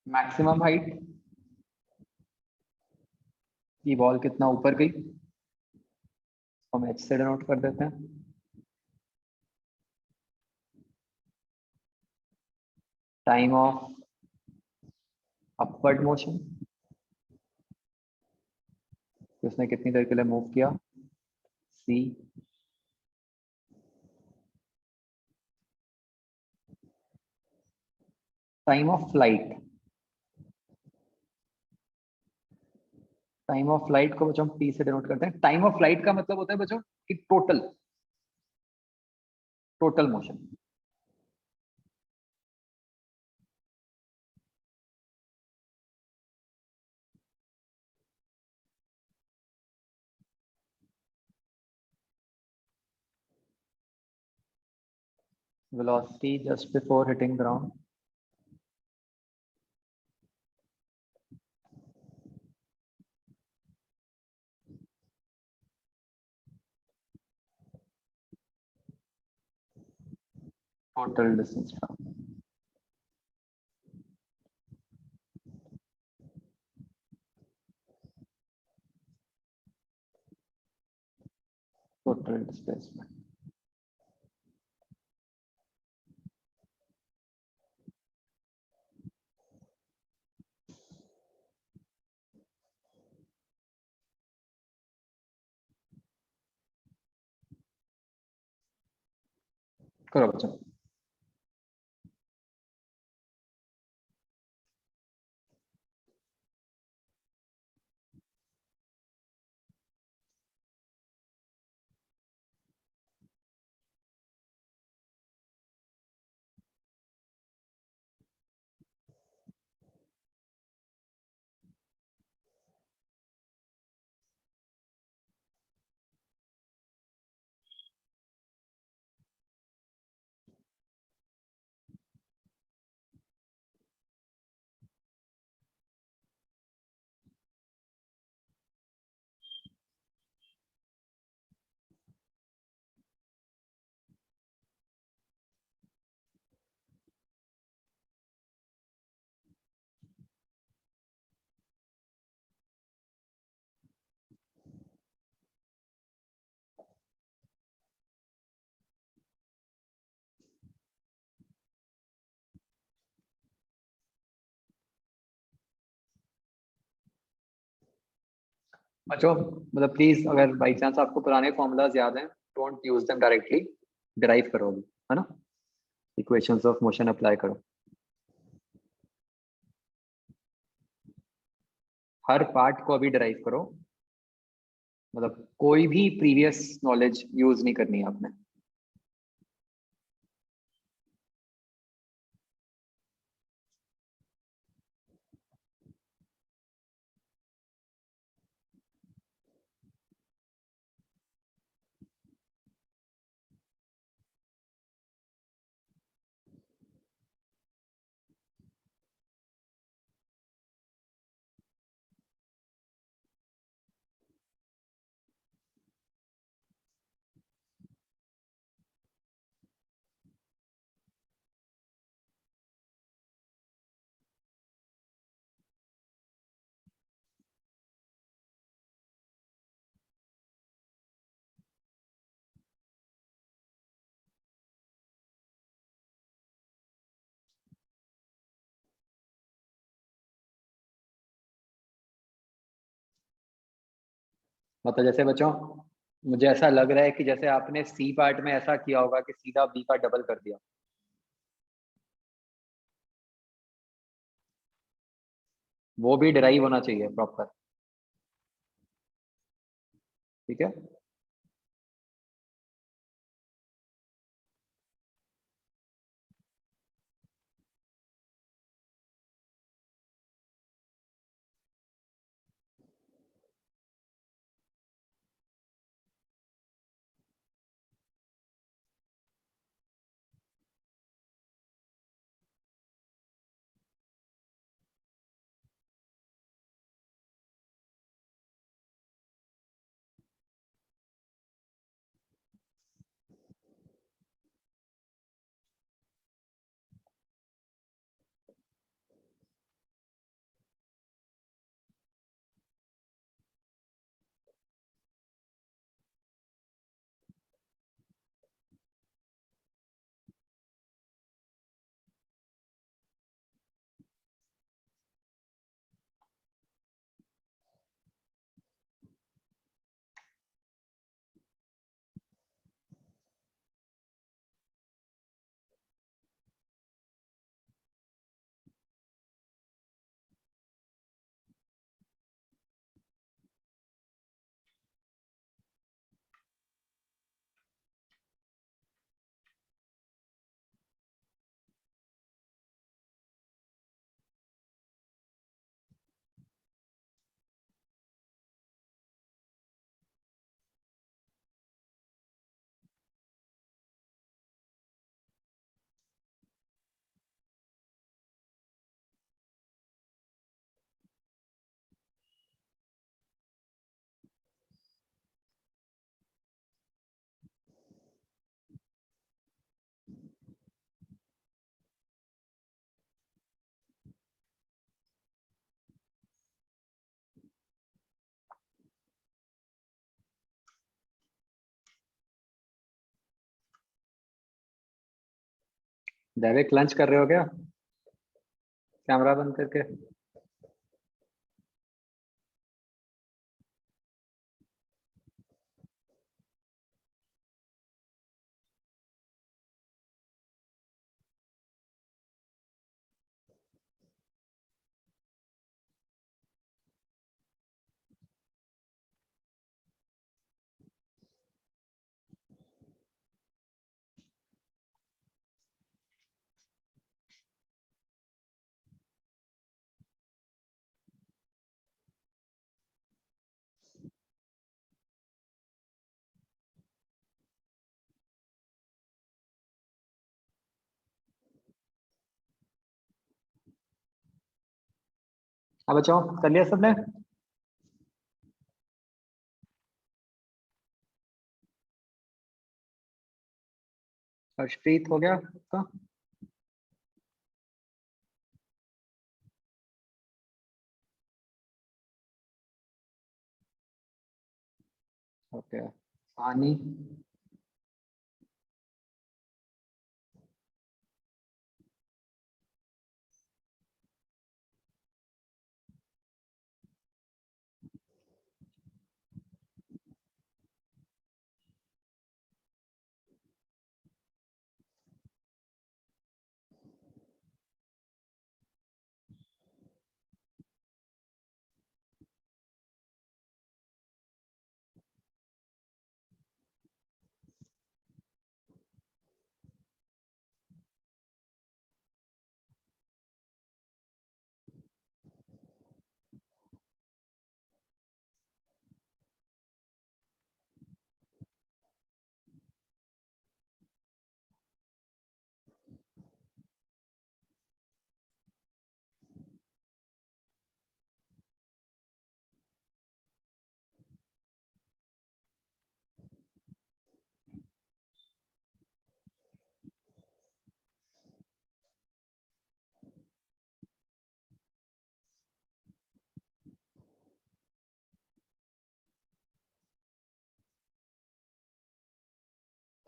मैक्सिमम हाइट, ये बॉल कितना ऊपर गई, हम एच से डिनोट कर देते हैं। टाइम ऑफ अपवर्ड मोशन, उसने कितनी देर के लिए मूव किया, see. Time of flight, time of flight को बच्चों हम टी से डिनोट करते हैं। टाइम ऑफ फ्लाइट का मतलब होता है बच्चों कि total total motion. velocity just before hitting ground, total distance from, total displacement। करो बच्चों। बच्चों मतलब प्लीज अगर बाई चांस आपको पुराने फॉर्मूलाज याद हैं, don't use them directly, derive करो अभी, है ना, इक्वेशंस ऑफ मोशन अप्लाई करो, हर पार्ट को अभी डिराइव करो, मतलब कोई भी प्रीवियस नॉलेज यूज नहीं करनी है आपने। मतलब जैसे बच्चों मुझे ऐसा लग रहा है कि जैसे आपने सी पार्ट में ऐसा किया होगा कि सीधा बी का डबल कर दिया, वो भी डिराइव होना चाहिए प्रॉपर, ठीक है। डायरेक्ट लंच कर रहे हो क्या, कैमरा बंद करके? हाँ बच्चों कर लिया सबने? हर्षप्रीत हो गया आपका? ओके, सानी?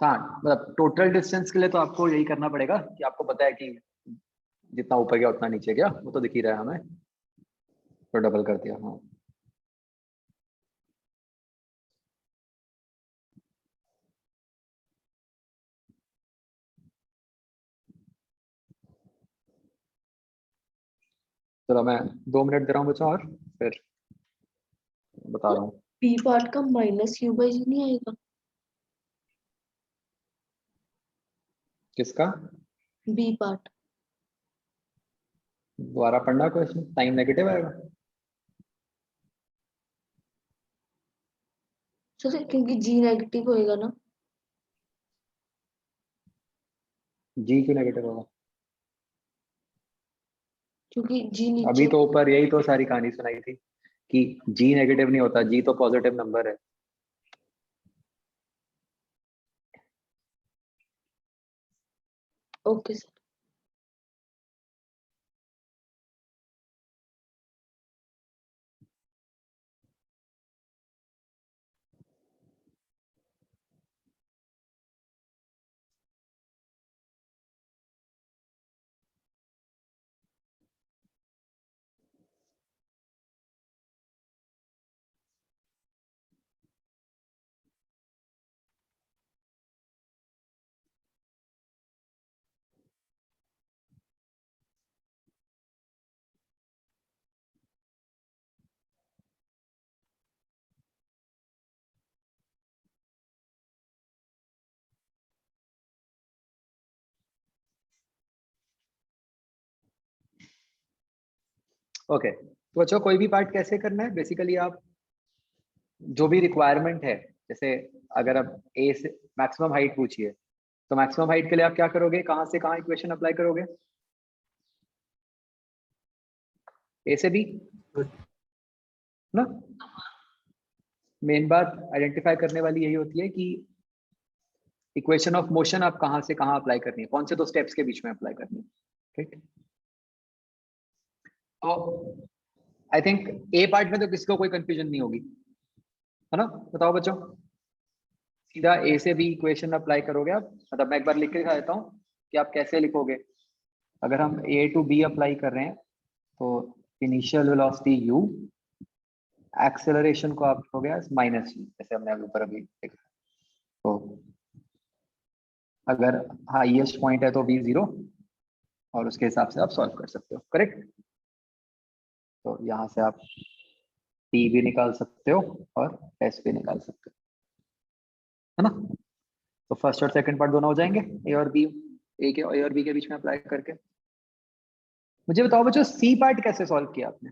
हाँ मतलब टोटल डिस्टेंस के लिए तो आपको यही करना पड़ेगा कि आपको पता है कि जितना ऊपर गया उतना नीचे गया, वो तो दिख ही रहा है हमें, तो डबल कर दिया। हाँ चलो मैं 2 मिनट दे रहा हूँ बच्चों और फिर बता रहा हूँ। बी पार्ट का माइनस यू बाई जी नहीं आएगा? किसका? बी पार्ट दोबारा पढ़ना क्वेश्चन, टाइम नेगेटिव आएगा। सर क्योंकि जी नेगेटिव होएगा ना। जी क्यों नेगेटिव होगा? क्योंकि जी अभी नीचे। तो ऊपर यही तो सारी कहानी सुनाई थी कि जी नेगेटिव नहीं होता, जी तो पॉजिटिव नंबर है। Okay sir. ओके तो बच्चों कोई भी पार्ट कैसे करना है, बेसिकली आप जो भी रिक्वायरमेंट है, जैसे अगर आप ए से मैक्सिमम हाइट पूछिए तो मैक्सिमम हाइट के लिए आप क्या करोगे, कहाँ से कहाँ इक्वेशन अप्लाई करोगे? ए से बी ना। मेन बात आइडेंटिफाई करने वाली यही होती है कि इक्वेशन ऑफ मोशन आप कहाँ से कहाँ अप्लाई करनी है, कौन से दो स्टेप्स के बीच में अप्लाई करनी है। ठीक, तो आई थिंक ए पार्ट में तो किसी को कोई कंफ्यूजन नहीं होगी, है ना? बताओ बच्चों, सीधा ए से बी इक्वेशन अप्लाई करोगे आप? मतलब मैं एक बार लिख के दिखा देता हूँ कि आप कैसे लिखोगे। अगर हम ए टू बी अप्लाई कर रहे हैं तो इनिशियल वेलोसिटी u, एक्सेलरेशन को आप लिखोगे माइनस u, जैसे हमने अभी ऊपर अभी देखा। तो अगर हाईएस्ट पॉइंट है तो v 0 और उसके हिसाब से आप सॉल्व कर सकते हो, करेक्ट? तो यहाँ से आप t भी निकाल सकते हो और s भी निकाल सकते हो, है ना? तो फर्स्ट और सेकंड पार्ट दोनों हो जाएंगे ए और बी, ए और बी के बीच में अप्लाई करके। मुझे बताओ बच्चों सी पार्ट कैसे सॉल्व किया आपने?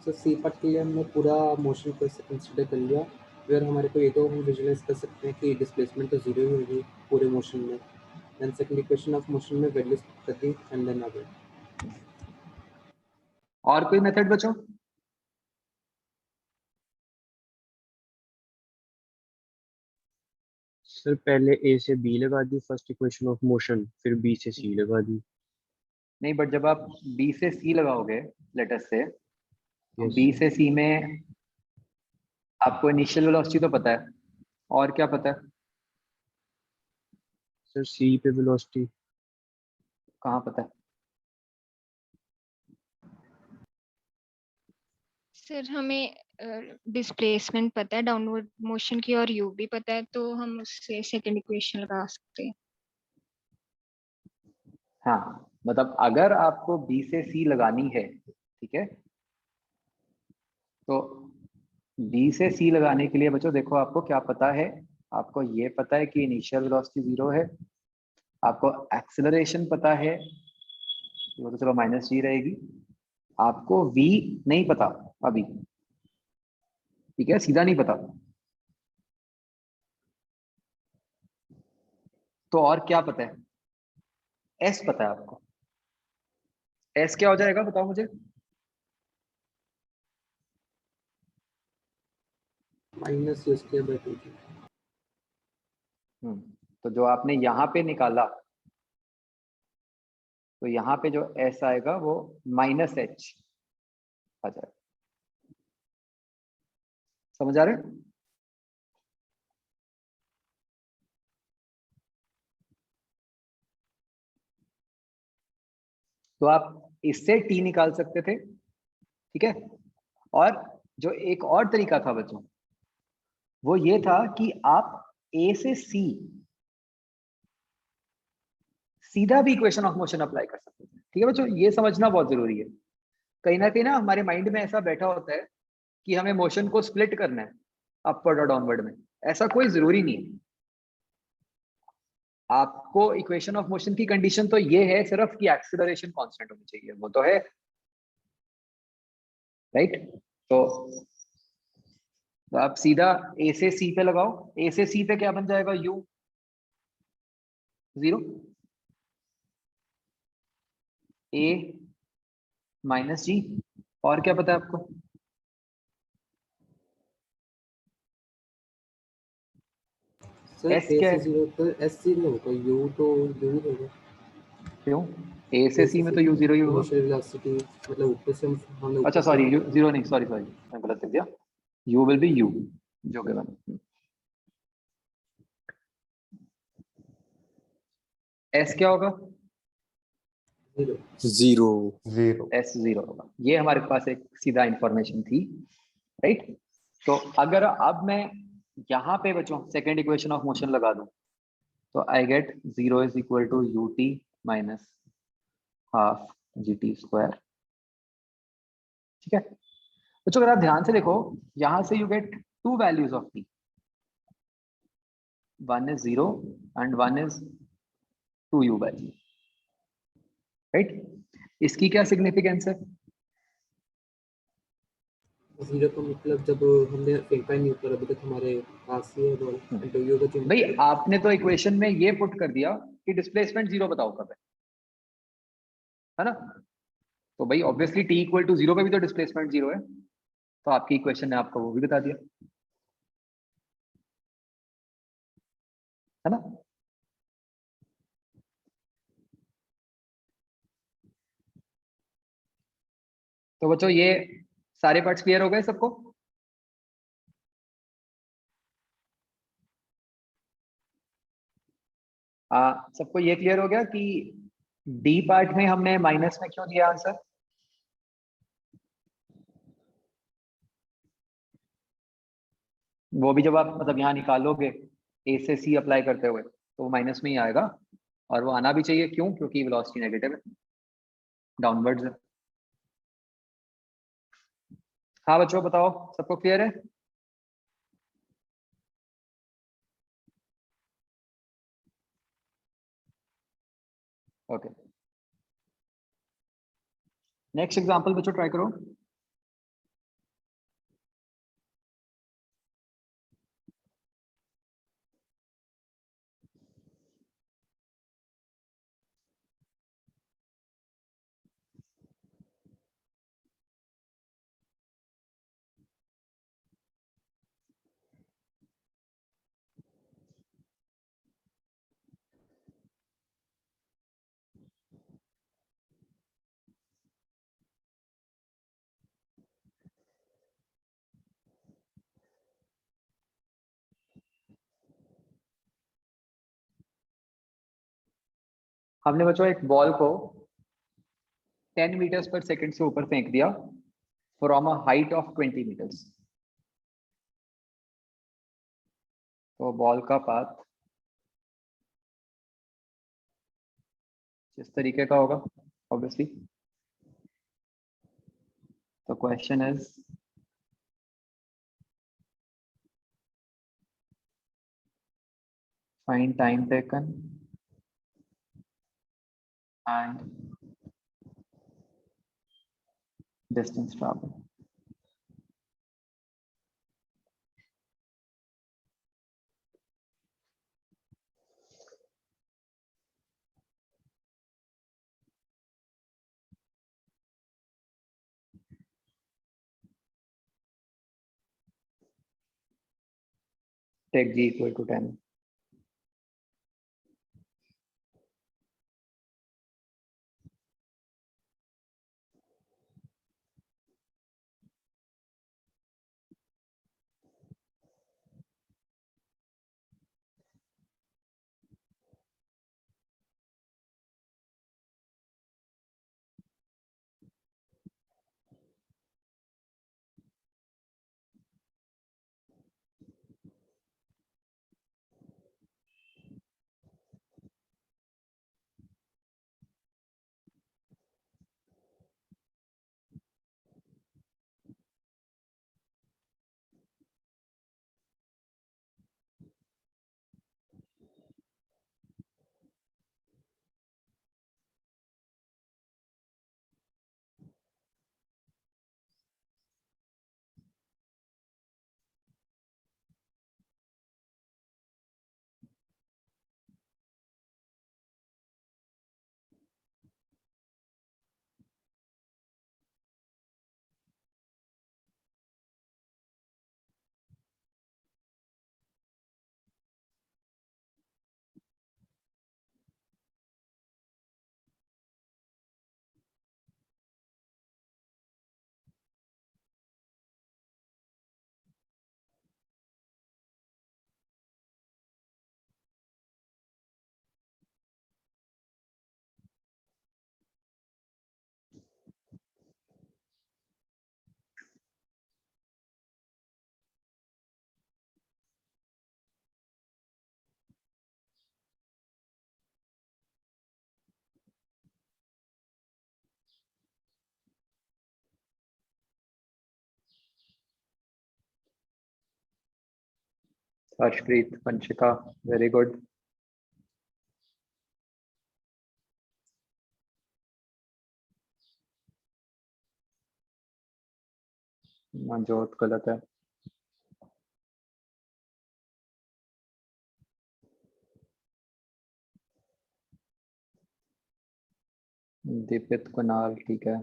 सो सी पार्ट के लिए हमने पूरा मोशन को इससे कंसिडर कर लिया, फिर हमारे को ये तो हम विजुअलाइज कर सकते हैं कि डिस्प्लेसमेंट तो जीरो ही होगी पूरे मोशन में। Then second equation of motion में वैल्यूज कर दी एंड देन आगे। और कोई मेथड बच्चों? सर पहले ए से बी लगा the first equation of motion, फिर बी से सी लगा दी। नहीं, बट जब आप बी से सी लगाओगे लेटस से, यस बी से सी में आपको इनिशियल वेलोसिटी तो पता है, और क्या पता है? सर सी पे वेलोसिटी। कहाँ पता है? सर हमें डिस्प्लेसमेंट पता है डाउनवर्ड मोशन की और यू भी पता है, तो हम उससे सेकंड इक्वेशन लगा सकते हैं। हाँ मतलब अगर आपको बी से सी लगानी है, ठीक है, तो बी से सी लगाने के लिए बच्चों देखो आपको क्या पता है। आपको ये पता है कि इनिशियल वेलोसिटी 0 है, आपको एक्सेलरेशन पता है, वो तो चलो माइनस जी रहेगी, आपको v नहीं पता अभी, ठीक है, सीधा नहीं पता। तो और क्या पता है? s पता है आपको। s क्या हो जाएगा बताओ मुझे? Minus you square by 2। तो जो आपने यहाँ पे निकाला, तो यहाँ पे जो s आएगा वो माइनस h आ जाएगा। समझ आ रहे हैं? तो आप इससे टी निकाल सकते थे, ठीक है। और जो एक और तरीका था बच्चों, वो ये था कि आप ए से सी सीधा भी इक्वेशन ऑफ मोशन अप्लाई कर सकते थे, ठीक है बच्चों। ये समझना बहुत जरूरी है। कहीं ना कहीं ना हमारे माइंड में ऐसा बैठा होता है कि हमें मोशन को स्प्लिट करना है अपवर्ड और डाउनवर्ड में। ऐसा कोई जरूरी नहीं है। आपको इक्वेशन ऑफ मोशन की कंडीशन तो ये है सिर्फ कि एक्सीलरेशन कांस्टेंट होनी चाहिए, वो तो है, राइट। तो आप सीधा ए से सी पे लगाओ। ए से सी पे क्या बन जाएगा? यू 0, ए माइनस जी, और क्या पता है आपको? सर एस ए क्या से है? 0 तो एस 0 होगा, यू तो यू ही होगा। क्यों? ए से सी में तो यू 0 ही होगा। इनिशियल वेलोसिटी मतलब ऊपर से हमने अच्छा ऊपर सॉरी, से यू 0 नहीं, सॉरी सॉरी, मैं गलत लिख दिया। यू विल बी यू, जो गिवन। एस क्या होगा? 0 0। 0। एस 0 होगा। ये हमारे पास एक सीधा इंफॉर्मेशन थी, राइट। तो अगर अब मैं यहाँ पे बच्चों सेकेंड इक्वेशन ऑफ मोशन लगा दूं, तो I get 0 is equal to u t minus half g t square, ठीक है बच्चों। अगर आप ध्यान से देखो, यहां से you get two values of t, one is 0 and one is 2u by g, right. इसकी क्या सिग्निफिकेंस है? 0 का मतलब जब हमने फेंका ही नहीं ऊपर, अभी तक हमारे पास ही है बॉल। एंड यू का जो भाई आपने तो इक्वेशन में ये पुट कर दिया कि डिस्प्लेसमेंट 0 बताओ कब है ना। तो भाई ऑब्वियसली टी इक्वल टू 0 पे भी तो डिस्प्लेसमेंट 0 है, तो आपकी इक्वेशन ने आपको वो भी बता दिया, है ना। तो बच्चों ये सारे पार्ट्स क्लियर हो गए सबको? सबको ये क्लियर हो गया कि डी पार्ट में हमने माइनस में क्यों दिया आंसर? वो भी जब आप मतलब यहाँ निकालोगे ए से सी अप्लाई करते हुए, तो वो माइनस में ही आएगा। और वो आना भी चाहिए, क्यों? क्योंकि वेलोसिटी नेगेटिव है, डाउनवर्ड्स है। हाँ बच्चों बताओ, सबको क्लियर है? ओके, नेक्स्ट एग्जांपल बच्चों ट्राई करो। हमने बच्चों एक बॉल को 10 मीटर्स पर सेकंड से ऊपर फेंक दिया from a height of 20 metres. तो बॉल का पाथ जिस तरीके का होगा ऑब्वियसली। तो question is find time taken and distance travel. Take g equal to 10। Harshpreet, Vanshika, very good. Manjot गलत है। दीपित, कुणाल, ठीक है।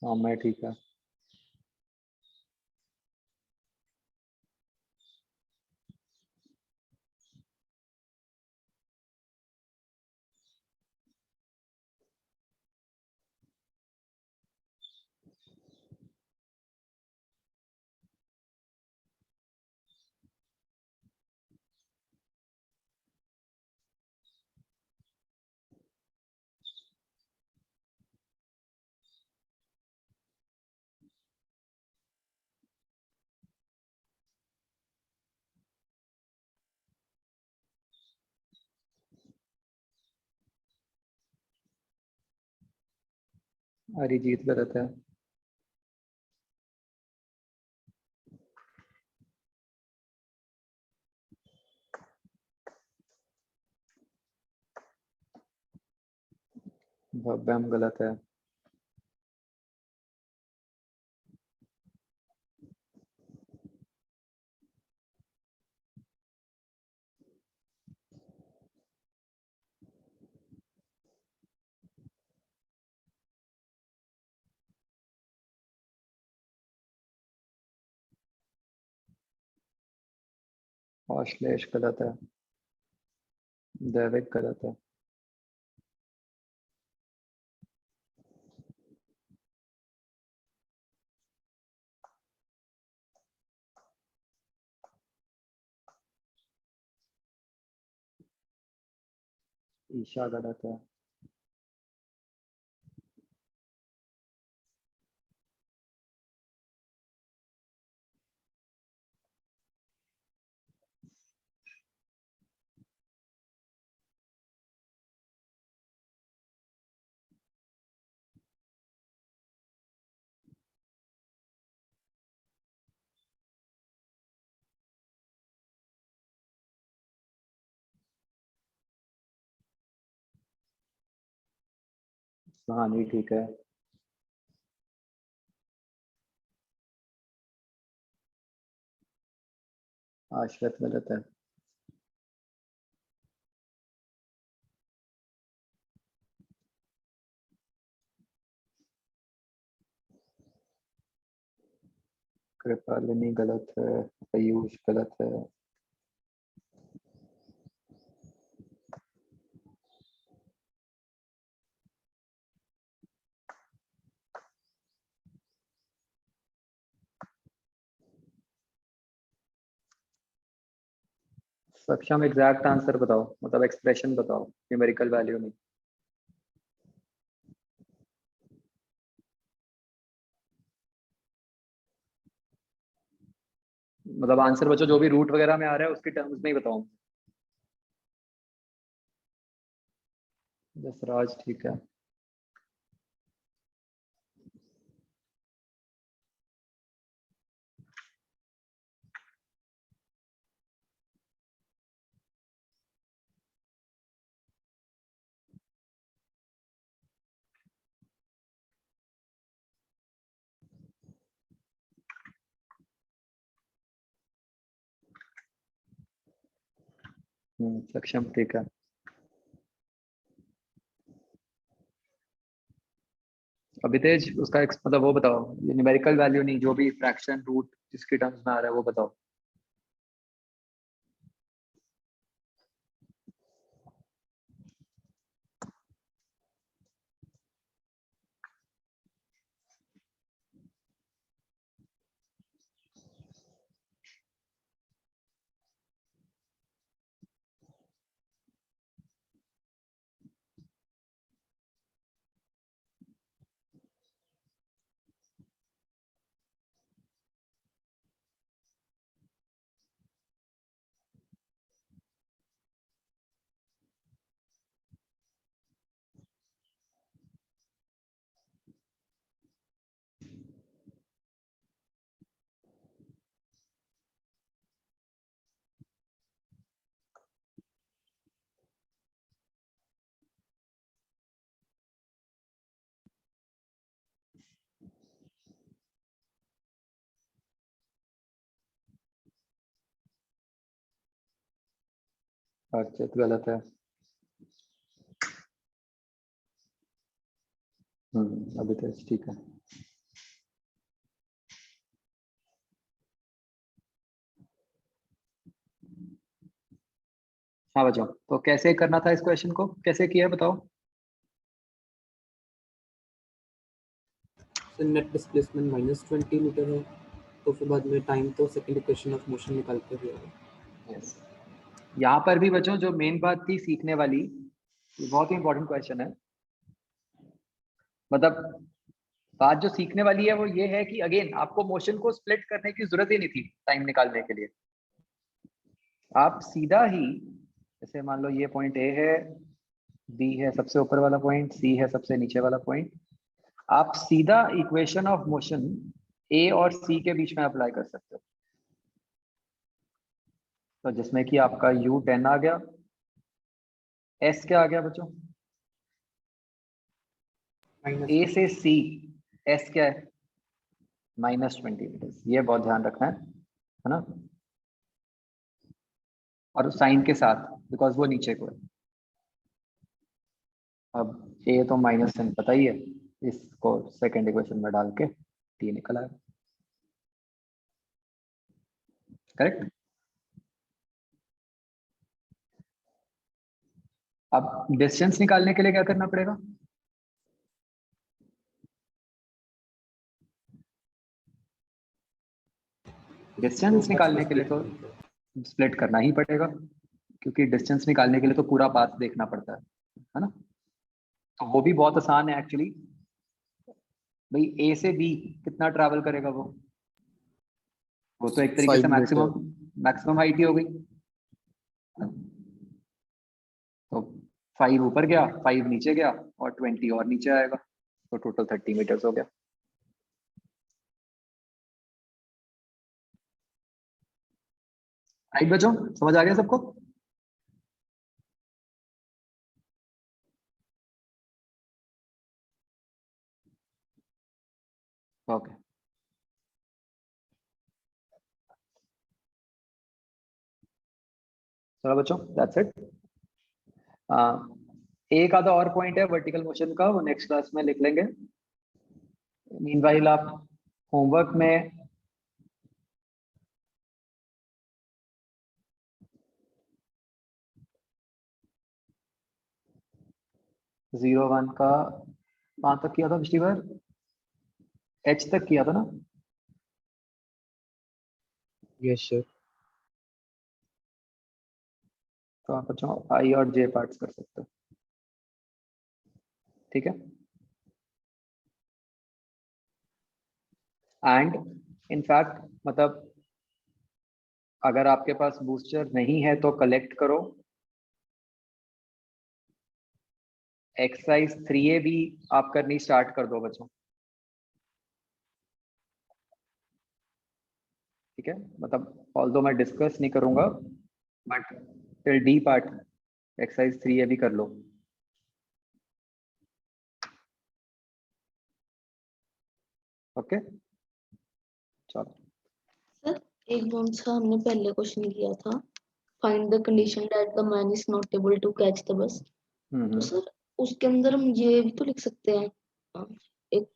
मैं ठीक है। अरिजीत गलत है। भव्यम गलत है। अश्लेष गलत है। दैविक गलत है। ईशा गलत है। सुहानी ठीक है। आश्रित गलत है। कृपालिनी गलत है। आयुष गलत है। सक्षम, एग्जैक्ट आंसर बताओ, मतलब एक्सप्रेशन बताओ, न्यूमेरिकल वैल्यू नहीं। मतलब आंसर बच्चों जो भी रूट वगैरह में आ रहा है उसके टर्म्स में ही बताओ। जसराज ठीक है। सक्षम ठीक है। अभी तेज उसका मतलब वो बताओ, ये न्यूमेरिकल वैल्यू नहीं, जो भी फ्रैक्शन रूट जिसके टर्म्स में आ रहा है वो बताओ। अर्चित गलत है। अभी तो ठीक है। हाँ बच्चों, तो कैसे करना था इस क्वेश्चन को, कैसे किया बताओ। तो नेट डिस्प्लेसमेंट -20 मीटर है, तो फिर बाद में टाइम तो सेकंड इक्वेशन ऑफ मोशन निकाल के दिया है। यस, यहाँ पर भी बच्चों जो मेन बात थी सीखने वाली, ये बहुत ही इंपॉर्टेंट क्वेश्चन है। मतलब बात जो सीखने वाली है वो ये है कि अगेन आपको मोशन को स्प्लिट करने की जरूरत ही नहीं थी टाइम निकालने के लिए। आप सीधा ही, जैसे मान लो ये पॉइंट ए है, बी है सबसे ऊपर वाला पॉइंट, सी है सबसे नीचे वाला पॉइंट, आप सीधा इक्वेशन ऑफ मोशन ए और सी के बीच में अप्लाई कर सकते हो। तो जिसमें कि आपका U10 आ गया, S क्या आ गया बच्चों, A से C, S क्या है -20 मीटर। ये बहुत ध्यान रखना है ना, और साइन के साथ, बिकॉज वो नीचे को है। अब A तो -10 पता ही है, इसको सेकेंड इक्वेशन में डाल के T निकल आया, करेक्ट। अब डिस्टेंस निकालने के लिए क्या करना पड़ेगा, डिस्टेंस निकालने के लिए तो स्प्लिट करना ही पड़ेगा, क्योंकि डिस्टेंस निकालने के लिए तो पूरा पाथ देखना पड़ता है ना। तो वो भी बहुत आसान है एक्चुअली। भाई A से B कितना ट्रैवल करेगा वो तो एक तरीके से 5 मीटर। मैक्सिमम हाइट ही हो गई। तो 5 ऊपर गया, 5 नीचे गया, और 20 और नीचे आएगा, तो टोटल 30 मीटर्स हो गया। राइट बच्चों, समझ आ गया सबको। ओके, चलो बच्चों, दैट्स इट। एक आधा और पॉइंट है वर्टिकल मोशन का, वो नेक्स्ट क्लास में लिख लेंगे। मीनवाइल आप होमवर्क में जीरो वन का कहाँ तक किया था पिछली बार, H तक किया था ना। Yes sir. तो आप बच्चों I और J पार्ट्स कर सकते हो, ठीक है। एंड इनफैक्ट मतलब अगर आपके पास बूस्टर नहीं है तो कलेक्ट करो। एक्सरसाइज 3A भी आप करनी स्टार्ट कर दो बच्चों, ठीक है। मतलब ऑल्दो मैं डिस्कस नहीं करूंगा, but till D part exercise 3A भी कर लो। ओके चलो। सर एक कौन सा हमने पहले क्वेश्चन किया था, find the condition that the man is not able to catch the bus. तो सर उसके अंदर हम ये भी तो लिख सकते हैं, एक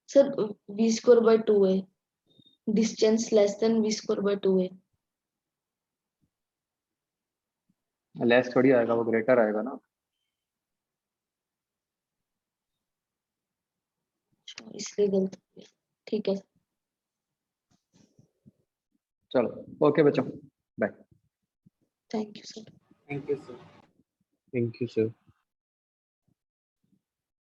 सर v²/2 है, डिस्टेंस लेस देन v²/2 है। लेस थोड़ी आएगा, वो ग्रेटर आएगा ना। अच्छा, इसलिए गलत हो गया, ठीक है। चलो ओके बच्चों, bye. Thank you sir. Thank you sir. Thank you sir.